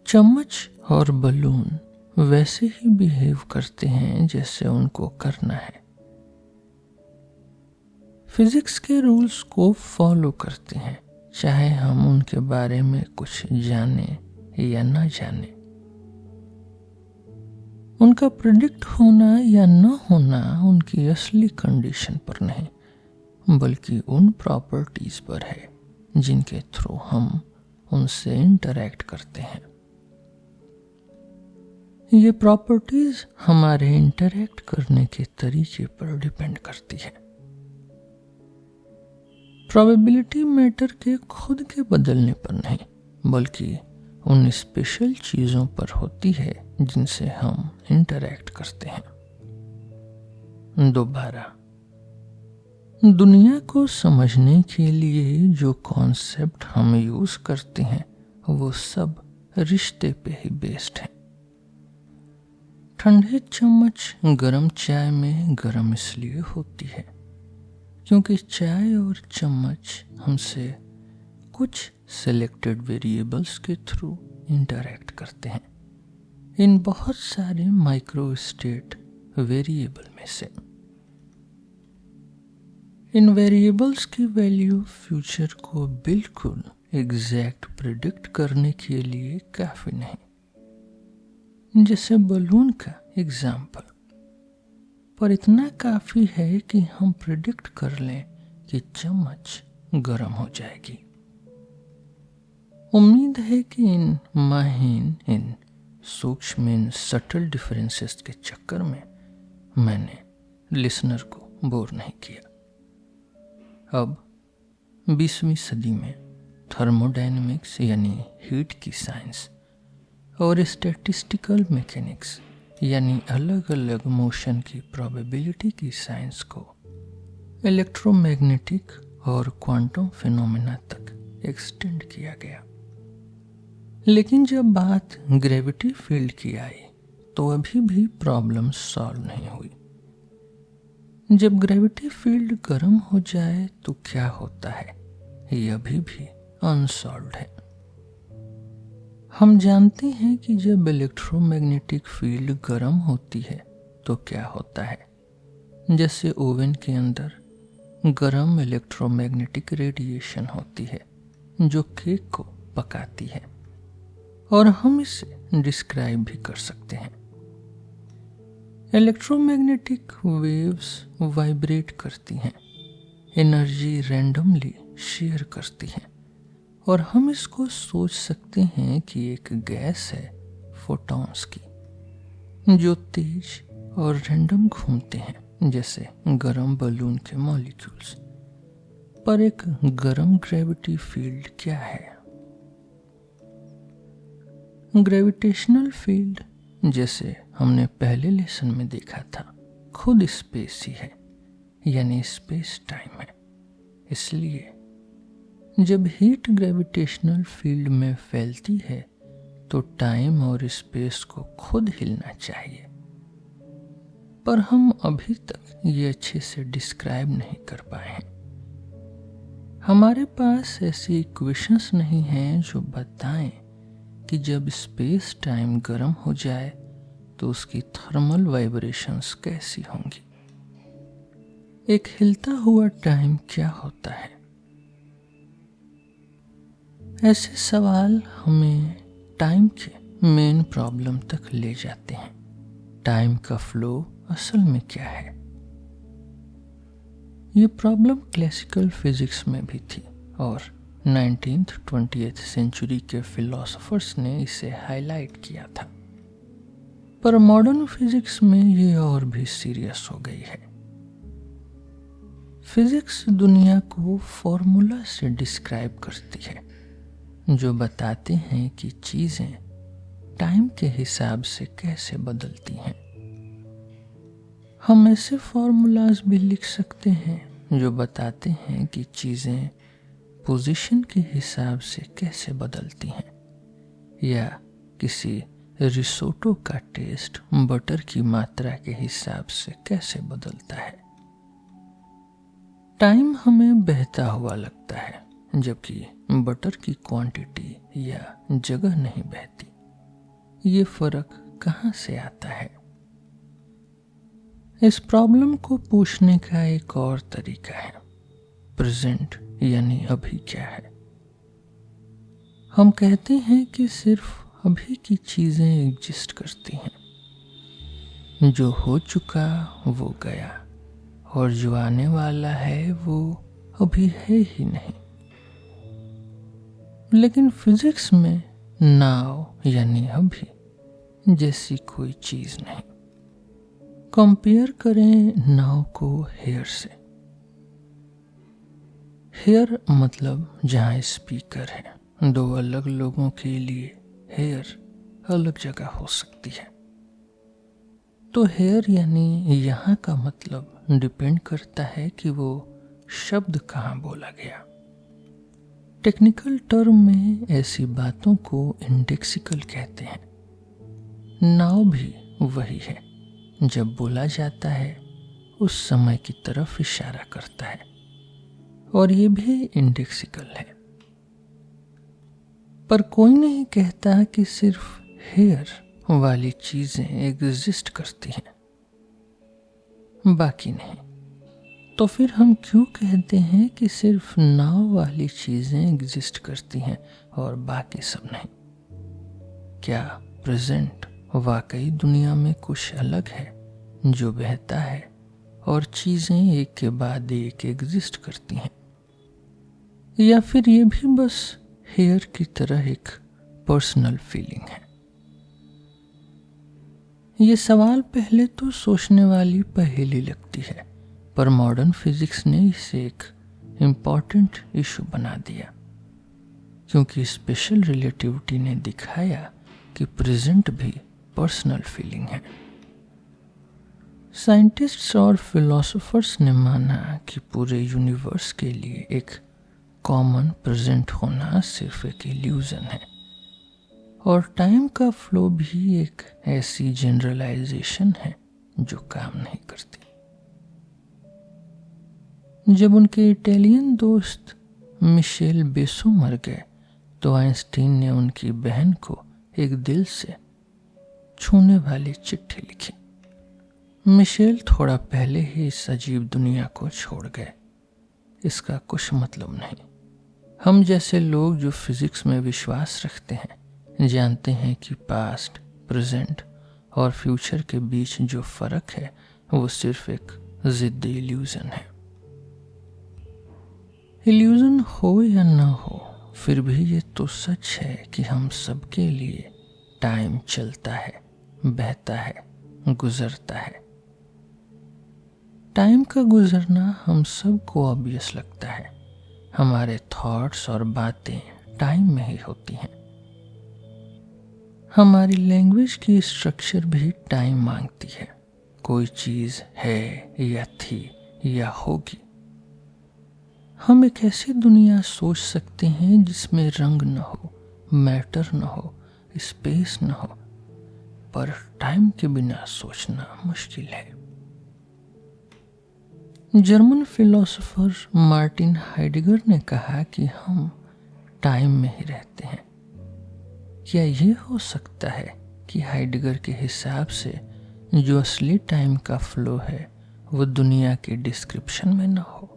चम्मच और बलून वैसे ही बिहेव करते हैं जैसे उनको करना है। फिजिक्स के रूल्स को फॉलो करते हैं, चाहे हम उनके बारे में कुछ जाने या ना जाने। उनका प्रेडिक्ट होना या न होना उनकी असली कंडीशन पर नहीं, बल्कि उन प्रॉपर्टीज पर है जिनके थ्रू हम उनसे इंटरैक्ट करते हैं। ये प्रॉपर्टीज हमारे इंटरैक्ट करने के तरीके पर डिपेंड करती है। प्रोबेबिलिटी मैटर के खुद के बदलने पर नहीं, बल्कि उन स्पेशल चीजों पर होती है जिनसे हम इंटरैक्ट करते हैं। दोबारा, दुनिया को समझने के लिए जो कॉन्सेप्ट हम यूज करते हैं वो सब रिश्ते पे ही बेस्ड है। ठंडे चम्मच गरम चाय में गरम इसलिए होती है क्योंकि चाय और चम्मच हमसे कुछ सिलेक्टेड वेरिएबल्स के थ्रू इंटरैक्ट करते हैं, इन बहुत सारे माइक्रो स्टेट वेरिएबल में से। इन वेरिएबल्स की वैल्यू फ्यूचर को बिल्कुल एग्जैक्ट प्रिडिक्ट करने के लिए काफी नहीं, जैसे बलून का एग्जाम्पल, पर इतना काफी है कि हम प्रिडिक्ट कर लें कि चम्मच गर्म हो जाएगी। उम्मीद है कि इन माहीन, इन सूक्ष्म, इन सटल डिफरेंसेस के चक्कर में मैंने लिसनर को बोर नहीं किया। अब 20वीं सदी में थर्मोडायनेमिक्स यानी हीट की साइंस और स्टैटिस्टिकल मैकेनिक्स यानी अलग अलग मोशन की प्रोबेबिलिटी की साइंस को इलेक्ट्रोमैग्नेटिक और क्वांटम फिनोमेना तक एक्सटेंड किया गया। लेकिन जब बात ग्रेविटी फील्ड की आई तो अभी भी प्रॉब्लम सॉल्व नहीं हुई। जब ग्रेविटी फील्ड गर्म हो जाए तो क्या होता है, ये अभी भी अनसॉल्व्ड है। हम जानते हैं कि जब इलेक्ट्रोमैग्नेटिक फील्ड गर्म होती है तो क्या होता है, जैसे ओवन के अंदर गर्म इलेक्ट्रोमैग्नेटिक रेडिएशन होती है जो केक को पकाती है, और हम इसे डिस्क्राइब भी कर सकते हैं। इलेक्ट्रोमैग्नेटिक वेव्स वाइब्रेट करती हैं, एनर्जी रैंडमली शेयर करती हैं, और हम इसको सोच सकते हैं कि एक गैस है फोटॉन्स की जो तेज और रैंडम घूमते हैं जैसे गर्म बलून के मॉलिक्यूल्स। पर एक गर्म ग्रेविटी फील्ड क्या है? ग्रेविटेशनल फील्ड, जैसे हमने पहले लेसन में देखा था, खुद स्पेस ही है, यानी स्पेस टाइम है। इसलिए जब हीट ग्रेविटेशनल फील्ड में फैलती है तो टाइम और स्पेस को खुद हिलना चाहिए, पर हम अभी तक ये अच्छे से डिस्क्राइब नहीं कर पाए हैं। हमारे पास ऐसी इक्वेशंस नहीं हैं जो बताएं कि जब स्पेस टाइम गर्म हो जाए तो उसकी थर्मल वाइब्रेशंस कैसी होंगी। एक हिलता हुआ टाइम क्या होता है? ऐसे सवाल हमें टाइम के मेन प्रॉब्लम तक ले जाते हैं। टाइम का फ्लो असल में क्या है? ये प्रॉब्लम क्लासिकल फिजिक्स में भी थी और 19th 20th सेंचुरी के फिलोसोफर्स ने इसे हाईलाइट किया था, पर मॉडर्न फिजिक्स में ये और भी सीरियस हो गई है। फिजिक्स दुनिया को फॉर्मूला से डिस्क्राइब करती है जो बताते हैं कि चीजें टाइम के हिसाब से कैसे बदलती हैं। हम ऐसे फॉर्मूलाज भी लिख सकते हैं जो बताते हैं कि चीजें पोजीशन के हिसाब से कैसे बदलती हैं, या किसी रिसोटो का टेस्ट बटर की मात्रा के हिसाब से कैसे बदलता है। टाइम हमें बहता हुआ लगता है जबकि बटर की क्वांटिटी या जगह नहीं बहती। ये फर्क कहाँ से आता है? इस प्रॉब्लम को पूछने का एक और तरीका है, प्रेजेंट यानी अभी क्या है, हम कहते हैं कि सिर्फ अभी की चीजें एग्जिस्ट करती हैं। जो हो चुका वो गया, और जो आने वाला है वो अभी है ही नहीं। लेकिन फिजिक्स में नाउ यानी अभी जैसी कोई चीज नहीं। कंपेयर करें नाव को हेयर से। हेयर मतलब जहां स्पीकर है। दो अलग लोगों के लिए हेयर अलग जगह हो सकती है। तो हेयर यानी यहाँ का मतलब डिपेंड करता है कि वो शब्द कहाँ बोला गया। टेक्निकल टर्म में ऐसी बातों को इंडेक्सिकल कहते हैं। नाव भी वही है। जब बोला जाता है उस समय की तरफ इशारा करता है, और ये भी इंडेक्सिकल है। पर कोई नहीं कहता कि सिर्फ हेयर वाली चीजें एग्जिस्ट करती हैं, बाकी नहीं। तो फिर हम क्यों कहते हैं कि सिर्फ नाव वाली चीजें एग्जिस्ट करती हैं और बाकी सब नहीं? क्या प्रेजेंट वाकई दुनिया में कुछ अलग है जो बहता है और चीजें एक के बाद एक एग्जिस्ट करती हैं? या फिर ये भी बस हेयर की तरह एक पर्सनल फीलिंग है? ये सवाल पहले तो सोचने वाली पहेली लगती है, पर मॉडर्न फिजिक्स ने इसे एक इम्पॉर्टेंट इशू बना दिया, क्योंकि स्पेशल रिलेटिविटी ने दिखाया कि प्रेजेंट भी पर्सनल फीलिंग है। साइंटिस्ट्स और फिलोसोफर्स ने माना कि पूरे यूनिवर्स के लिए एक कॉमन प्रेजेंट होना सिर्फ एक इल्यूजन है, और टाइम का फ्लो भी एक ऐसी जनरलाइजेशन है जो काम नहीं करती। जब उनके इटालियन दोस्त मिशेल बेसो मर गए तो आइंस्टीन ने उनकी बहन को एक दिल से छूने वाली चिट्ठी लिखी। मिशेल थोड़ा पहले ही इस अजीब दुनिया को छोड़ गए। इसका कुछ मतलब नहीं। हम जैसे लोग जो फिजिक्स में विश्वास रखते हैं जानते हैं कि पास्ट, प्रेजेंट और फ्यूचर के बीच जो फर्क है वो सिर्फ एक जिद्दी इल्यूजन है। इल्यूजन हो या ना हो, फिर भी ये तो सच है कि हम सबके लिए टाइम चलता है, बहता है, गुजरता है। टाइम का गुजरना हम सबको ऑब्वियस लगता है। हमारे थॉट्स और बातें टाइम में ही होती हैं। हमारी लैंग्वेज की स्ट्रक्चर भी टाइम मांगती है। कोई चीज है या थी या होगी। हम एक ऐसी दुनिया सोच सकते हैं जिसमें रंग न हो, मैटर न हो, स्पेस न हो, पर टाइम के बिना सोचना मुश्किल है। जर्मन फिलोसोफर मार्टिन हाइडेगर ने कहा कि हम टाइम में ही रहते हैं। क्या ये हो सकता है कि हाइडेगर के हिसाब से जो असली टाइम का फ्लो है वो दुनिया के डिस्क्रिप्शन में ना हो?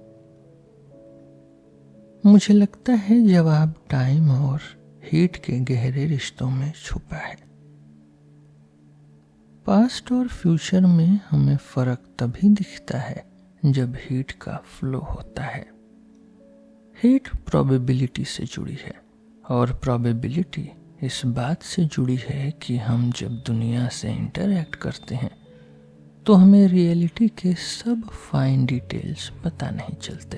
मुझे लगता है जवाब टाइम और हीट के गहरे रिश्तों में छुपा है। पास्ट और फ्यूचर में हमें फर्क तभी दिखता है जब हीट का फ्लो होता है। हीट प्रोबेबिलिटी से जुड़ी है, और प्रोबेबिलिटी इस बात से जुड़ी है कि हम जब दुनिया से इंटरैक्ट करते हैं तो हमें रियलिटी के सब फाइन डिटेल्स पता नहीं चलते।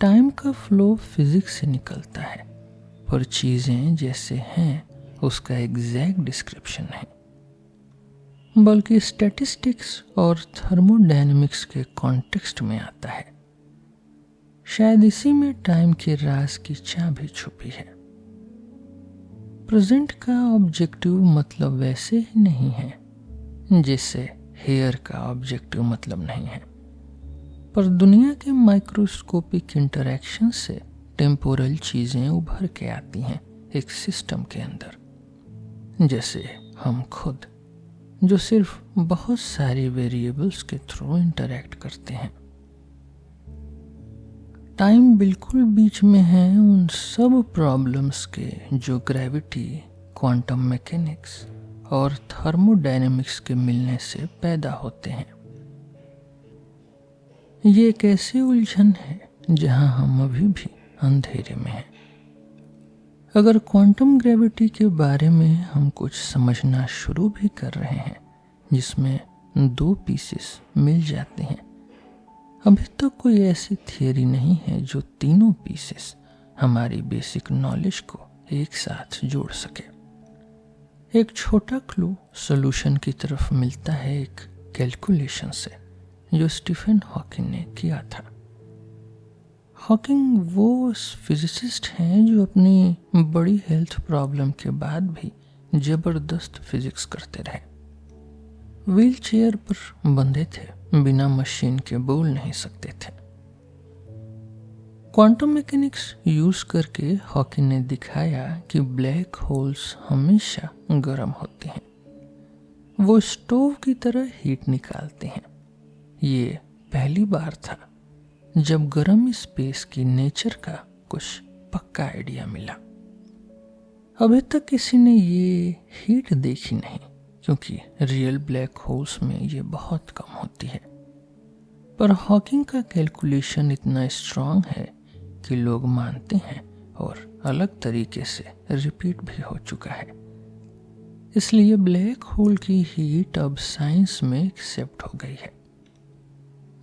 टाइम का फ्लो फिजिक्स से निकलता है, पर चीजें जैसे हैं उसका एग्जैक्ट डिस्क्रिप्शन है, बल्कि स्टैटिस्टिक्स और थर्मोडायनेमिक्स के कॉन्टेक्स्ट में आता है। शायद इसी में टाइम के राज की चाबी छुपी है। प्रेजेंट का ऑब्जेक्टिव मतलब वैसे ही नहीं है जैसे हेयर का ऑब्जेक्टिव मतलब नहीं है, पर दुनिया के माइक्रोस्कोपिक इंटरैक्शन से टेम्पोरल चीजें उभर के आती हैं एक सिस्टम के अंदर, जैसे हम खुद, जो सिर्फ बहुत सारी वेरिएबल्स के थ्रू इंटरैक्ट करते हैं। टाइम बिल्कुल बीच में है उन सब प्रॉब्लम्स के जो ग्रेविटी, क्वांटम मैकेनिक्स और थर्मोडायनेमिक्स के मिलने से पैदा होते हैं। ये एक ऐसी उलझन है जहां हम अभी भी अंधेरे में हैं। अगर क्वांटम ग्रेविटी के बारे में हम कुछ समझना शुरू भी कर रहे हैं जिसमें 2 पीसेस मिल जाते हैं, अभी तक कोई ऐसी थियरी नहीं है जो तीनों पीसेस हमारी बेसिक नॉलेज को एक साथ जोड़ सके। एक छोटा क्लू सॉल्यूशन की तरफ मिलता है एक कैलकुलेशन से जो स्टीफन हॉकिंग ने किया था। हॉकिंग वो फिजिसिस्ट हैं जो अपनी बड़ी हेल्थ प्रॉब्लम के बाद भी जबरदस्त फिजिक्स करते रहे। व्हील चेयर पर बंधे थे, बिना मशीन के बोल नहीं सकते थे। क्वांटम मैकेनिक्स यूज करके हॉकिंग ने दिखाया कि ब्लैक होल्स हमेशा गर्म होते हैं, वो स्टोव की तरह हीट निकालते हैं। ये पहली बार था जब गर्म स्पेस की नेचर का कुछ पक्का आइडिया मिला। अभी तक किसी ने ये हीट देखी नहीं क्योंकि रियल ब्लैक होल्स में ये बहुत कम होती है, पर हॉकिंग का कैलकुलेशन इतना स्ट्रांग है कि लोग मानते हैं और अलग तरीके से रिपीट भी हो चुका है। इसलिए ब्लैक होल की हीट अब साइंस में एक्सेप्ट हो गई है।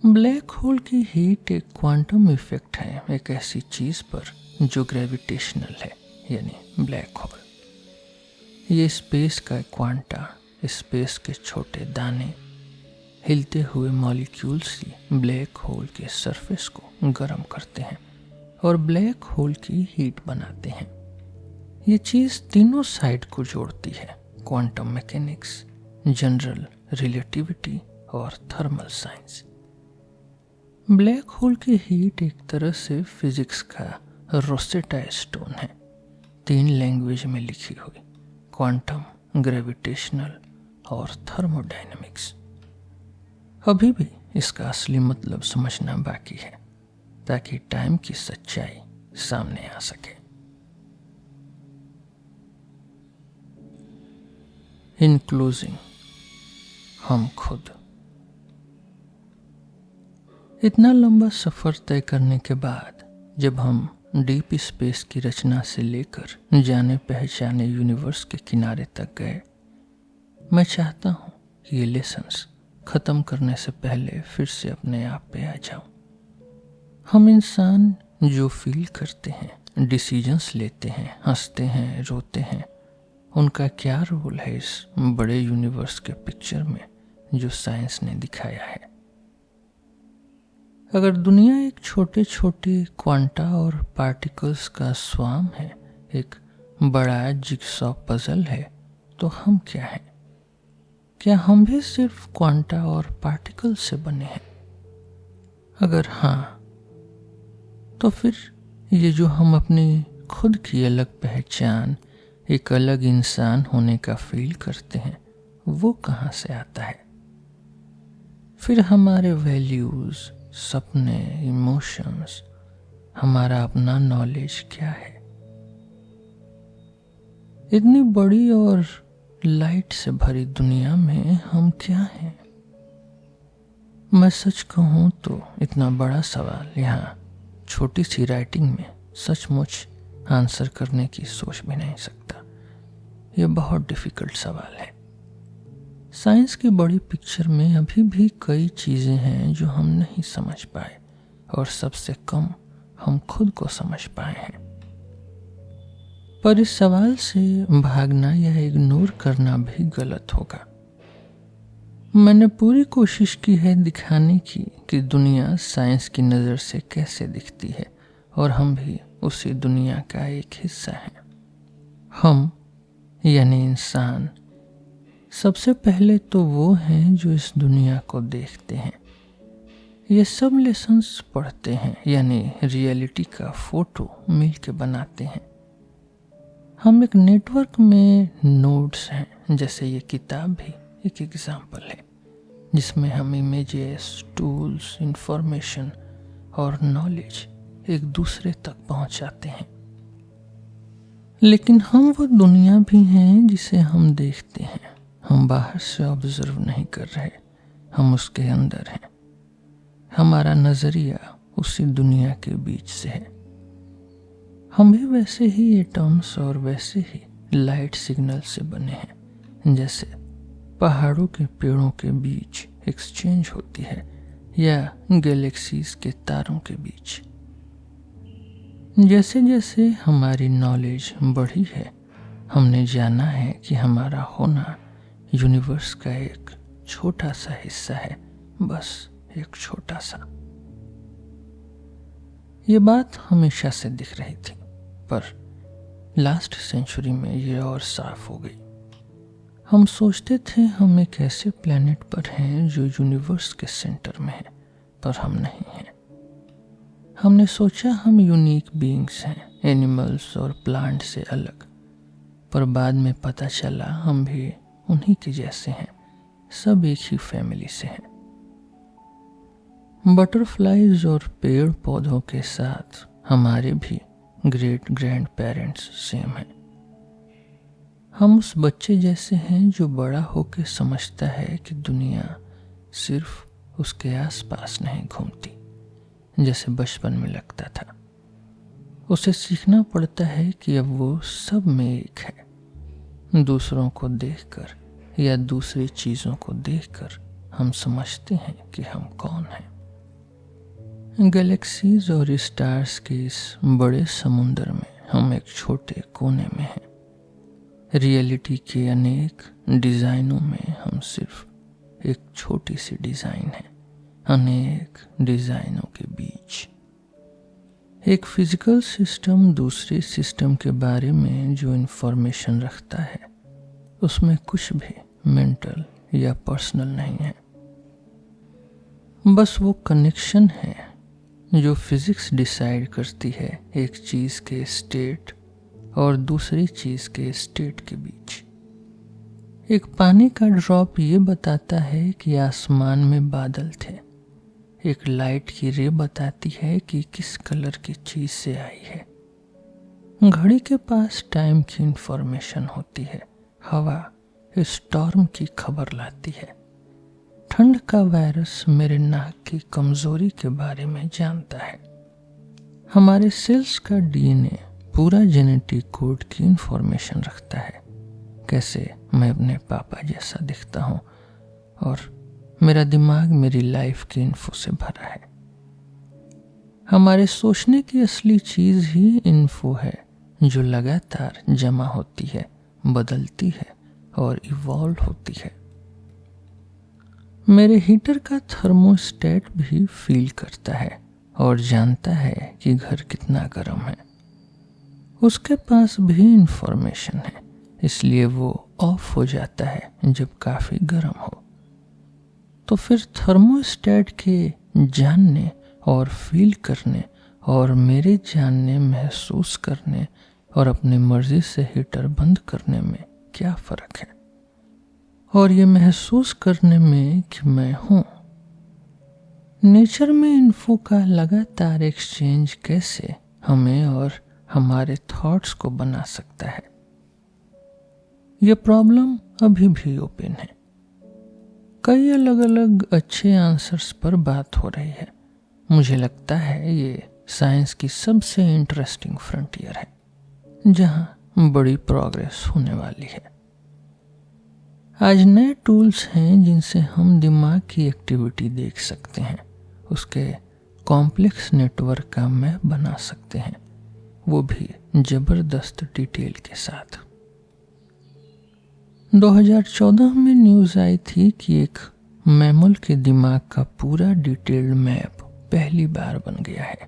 ब्लैक होल की हीट एक क्वांटम इफेक्ट है, एक ऐसी चीज पर जो ग्रेविटेशनल है, यानी ब्लैक होल। ये स्पेस का क्वांटा, स्पेस के छोटे दाने, हिलते हुए मॉलिक्यूल्स ही ब्लैक होल के सरफेस को गर्म करते हैं और ब्लैक होल की हीट बनाते हैं। ये चीज तीनों साइड को जोड़ती है, क्वांटम मैकेनिक्स, जनरल रिलेटिविटी और थर्मल साइंस। ब्लैक होल की हीट एक तरह से फिजिक्स का रोसेटा स्टोन है, 3 लैंग्वेज में लिखी हुई, क्वांटम, ग्रेविटेशनल और थर्मोडायनेमिक्स। अभी भी इसका असली मतलब समझना बाकी है ताकि टाइम की सच्चाई सामने आ सके। इन क्लोजिंग, हम खुद। इतना लंबा सफर तय करने के बाद जब हम डीप स्पेस की रचना से लेकर जाने पहचाने यूनिवर्स के किनारे तक गए, मैं चाहता हूं कि ये लेसन्स खत्म करने से पहले फिर से अपने आप पे आ जाऊं। हम इंसान जो फील करते हैं, डिसीजंस लेते हैं, हंसते हैं, रोते हैं, उनका क्या रोल है इस बड़े यूनिवर्स के पिक्चर में जो साइंस ने दिखाया है। अगर दुनिया एक छोटे छोटे क्वांटा और पार्टिकल्स का स्वाम है, एक बड़ा जिगसॉ पजल है, तो हम क्या हैं? क्या हम भी सिर्फ क्वांटा और पार्टिकल से बने हैं? अगर हाँ, तो फिर ये जो हम अपनी खुद की अलग पहचान, एक अलग इंसान होने का फील करते हैं, वो कहाँ से आता है? फिर हमारे वैल्यूज, सपने, इमोशंस, हमारा अपना नॉलेज क्या है? इतनी बड़ी और लाइट से भरी दुनिया में हम क्या हैं? मैं सच कहूं तो इतना बड़ा सवाल यहाँ छोटी सी राइटिंग में सचमुच आंसर करने की सोच भी नहीं सकता। यह बहुत डिफिकल्ट सवाल है। साइंस की बड़ी पिक्चर में अभी भी कई चीजें हैं जो हम नहीं समझ पाए और सबसे कम हम खुद को समझ पाए हैं। पर इस सवाल से भागना या इग्नोर करना भी गलत होगा। मैंने पूरी कोशिश की है दिखाने की कि दुनिया साइंस की नज़र से कैसे दिखती है और हम भी उसी दुनिया का एक हिस्सा हैं। हम यानी इंसान सबसे पहले तो वो हैं जो इस दुनिया को देखते हैं, ये सब लेसन्स पढ़ते हैं, यानी रियलिटी का फोटो मिल के बनाते हैं। हम एक नेटवर्क में नोड्स हैं, जैसे ये किताब भी एक एग्जाम्पल है जिसमें हम इमेजेस, टूल्स, इंफॉर्मेशन और नॉलेज एक दूसरे तक पहुंच जाते हैं। लेकिन हम वो दुनिया भी हैं जिसे हम देखते हैं। हम बाहर से ऑब्जर्व नहीं कर रहे, हम उसके अंदर हैं। हमारा नजरिया उसी दुनिया के बीच से है। हम भी वैसे ही एटम्स और वैसे ही लाइट सिग्नल से बने हैं, जैसे पहाड़ों के पेड़ों के बीच एक्सचेंज होती है या गैलेक्सीज के तारों के बीच। जैसे जैसे हमारी नॉलेज बढ़ी है, हमने जाना है कि हमारा होना यूनिवर्स का एक छोटा सा हिस्सा है, बस एक छोटा सा। ये बात हमेशा से दिख रही थी, पर लास्ट सेंचुरी में ये और साफ हो गई। हम सोचते थे हम एक ऐसे प्लेनेट पर हैं जो यूनिवर्स के सेंटर में है, पर हम नहीं हैं। हमने सोचा हम यूनिक बीइंग्स हैं, एनिमल्स और प्लांट से अलग, पर बाद में पता चला हम भी उन्हीं के जैसे हैं, सब एक ही फैमिली से हैं। बटरफ्लाइज और पेड़ पौधों के साथ हमारे भी ग्रेट ग्रैंड पेरेंट्स सेम हैं। हम उस बच्चे जैसे हैं जो बड़ा होकर समझता है कि दुनिया सिर्फ उसके आसपास नहीं घूमती, जैसे बचपन में लगता था। उसे सीखना पड़ता है कि अब वो सब में एक है। दूसरों को देखकर या दूसरी चीजों को देखकर हम समझते हैं कि हम कौन हैं। गैलेक्सीज और स्टार्स के इस बड़े समुंदर में हम एक छोटे कोने में हैं। रियलिटी के अनेक डिजाइनों में हम सिर्फ एक छोटी सी डिजाइन है, अनेक डिजाइनों के बीच। एक फिजिकल सिस्टम दूसरे सिस्टम के बारे में जो इंफॉर्मेशन रखता है, उसमें कुछ भी मेंटल या पर्सनल नहीं है। बस वो कनेक्शन है जो फिजिक्स डिसाइड करती है एक चीज के स्टेट और दूसरी चीज के स्टेट के बीच। एक पानी का ड्रॉप ये बताता है कि आसमान में बादल थे। एक लाइट की रे बताती है कि किस कलर की चीज से आई है। घड़ी के पास टाइम की इंफॉर्मेशन होती है। हवा स्टॉर्म की खबर लाती है। ठंड का वायरस मेरे नाक की कमजोरी के बारे में जानता है। हमारे सेल्स का डीएनए पूरा जेनेटिक कोड की इंफॉर्मेशन रखता है, कैसे मैं अपने पापा जैसा दिखता हूँ, और मेरा दिमाग मेरी लाइफ की इन्फो से भरा है। हमारे सोचने की असली चीज ही इन्फो है जो लगातार जमा होती है, बदलती है और इवॉल्व होती है। मेरे हीटर का थर्मोस्टेट भी फील करता है और जानता है कि घर कितना गर्म है। उसके पास भी इंफॉर्मेशन है, इसलिए वो ऑफ हो जाता है जब काफी गर्म हो। तो फिर थर्मोस्टेट के जानने और फील करने और मेरे जानने, महसूस करने और अपनी मर्जी से हीटर बंद करने में क्या फर्क है? और ये महसूस करने में कि मैं हूं। नेचर में इन्फो का लगातार एक्सचेंज कैसे हमें और हमारे थॉट्स को बना सकता है, यह प्रॉब्लम अभी भी ओपन है। कई अलग अलग अच्छे आंसर्स पर बात हो रही है। मुझे लगता है ये साइंस की सबसे इंटरेस्टिंग फ्रंटियर है, जहां बड़ी प्रोग्रेस होने वाली है। आज नए टूल्स हैं जिनसे हम दिमाग की एक्टिविटी देख सकते हैं, उसके कॉम्प्लेक्स नेटवर्क का मैप बना सकते हैं, वो भी जबरदस्त डिटेल के साथ। 2014 में न्यूज आई थी कि एक मैमल के दिमाग का पूरा डिटेल्ड मैप पहली बार बन गया है।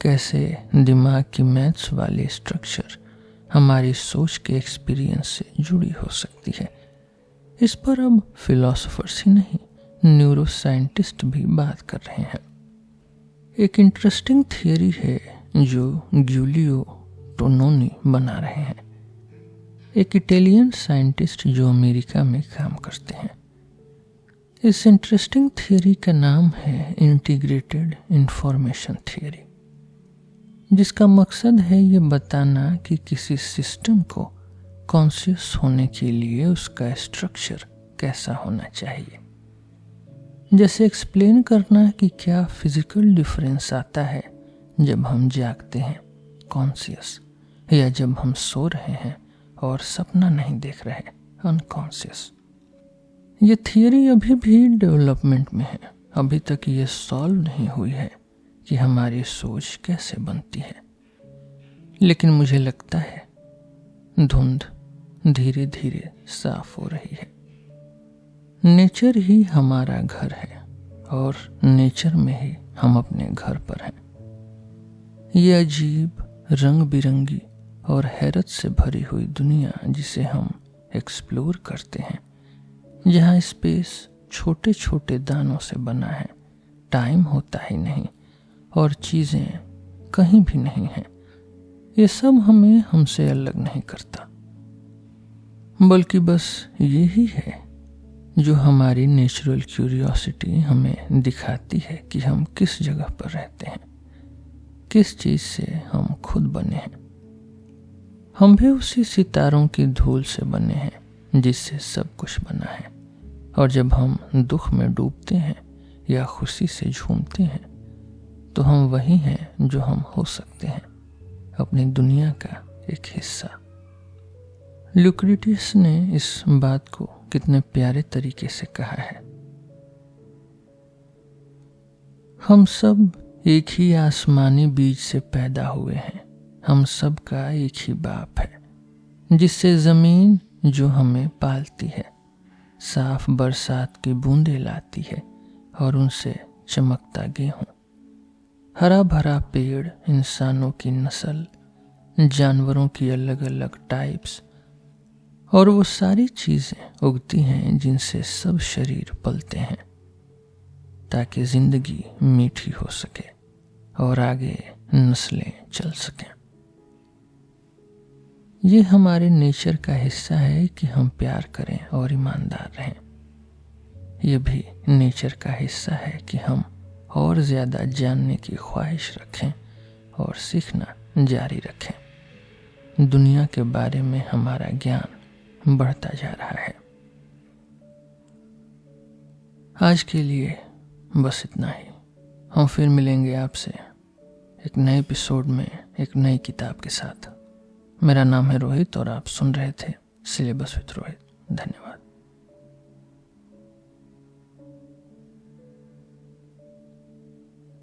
कैसे दिमाग की मैथ्स वाली स्ट्रक्चर हमारी सोच के एक्सपीरियंस से जुड़ी हो सकती है, इस पर अब फिलोसोफर्स ही नहीं, न्यूरो साइंटिस्ट भी बात कर रहे हैं। एक इंटरेस्टिंग थियरी है जो गिलियो टोनोनी बना रहे हैं, एक इटालियन साइंटिस्ट जो अमेरिका में काम करते हैं। इस इंटरेस्टिंग थियरी का नाम है इंटीग्रेटेड इंफॉर्मेशन थियरी। जिसका मकसद है ये बताना कि किसी सिस्टम को कॉन्शियस होने के लिए उसका स्ट्रक्चर कैसा होना चाहिए। जैसे एक्सप्लेन करना कि क्या फिजिकल डिफरेंस आता है जब हम जागते हैं कॉन्शियस, या जब हम सो रहे हैं और सपना नहीं देख रहे अनकॉन्शियस। ये थियरी अभी भी डेवलपमेंट में है। अभी तक ये सॉल्व नहीं हुई है कि हमारी सोच कैसे बनती है, लेकिन मुझे लगता है धुंध धीरे धीरे साफ हो रही है। नेचर ही हमारा घर है और नेचर में ही हम अपने घर पर हैं। ये अजीब रंग बिरंगी और हैरत से भरी हुई दुनिया जिसे हम एक्सप्लोर करते हैं, जहाँ स्पेस छोटे छोटे दानों से बना है, टाइम होता ही नहीं और चीज़ें कहीं भी नहीं हैं, ये सब हमें हमसे अलग नहीं करता, बल्कि बस यही है जो हमारी नेचुरल क्यूरियोसिटी हमें दिखाती है कि हम किस जगह पर रहते हैं, किस चीज़ से हम खुद बने हैं। हम भी उसी सितारों की धूल से बने हैं जिससे सब कुछ बना है, और जब हम दुख में डूबते हैं या खुशी से झूमते हैं तो हम वही हैं जो हम हो सकते हैं, अपनी दुनिया का एक हिस्सा। ल्यूक्रेटिस ने इस बात को कितने प्यारे तरीके से कहा है। हम सब एक ही आसमानी बीज से पैदा हुए हैं, हम सब का एक ही बाप है, जिससे जमीन जो हमें पालती है, साफ बरसात की बूंदें लाती है और उनसे चमकता गेहूं, हरा भरा पेड़, इंसानों की नस्ल, जानवरों की अलग अलग टाइप्स, और वो सारी चीजें उगती हैं जिनसे सब शरीर पलते हैं ताकि जिंदगी मीठी हो सके और आगे नस्लें चल सकें। ये हमारे नेचर का हिस्सा है कि हम प्यार करें और ईमानदार रहें। ये भी नेचर का हिस्सा है कि हम और ज़्यादा जानने की ख्वाहिश रखें और सीखना जारी रखें। दुनिया के बारे में हमारा ज्ञान बढ़ता जा रहा है। आज के लिए बस इतना ही। हम फिर मिलेंगे आपसे एक नए एपिसोड में एक नई किताब के साथ। मेरा नाम है रोहित और आप सुन रहे थे सिलेबस विद रोहित। धन्यवाद।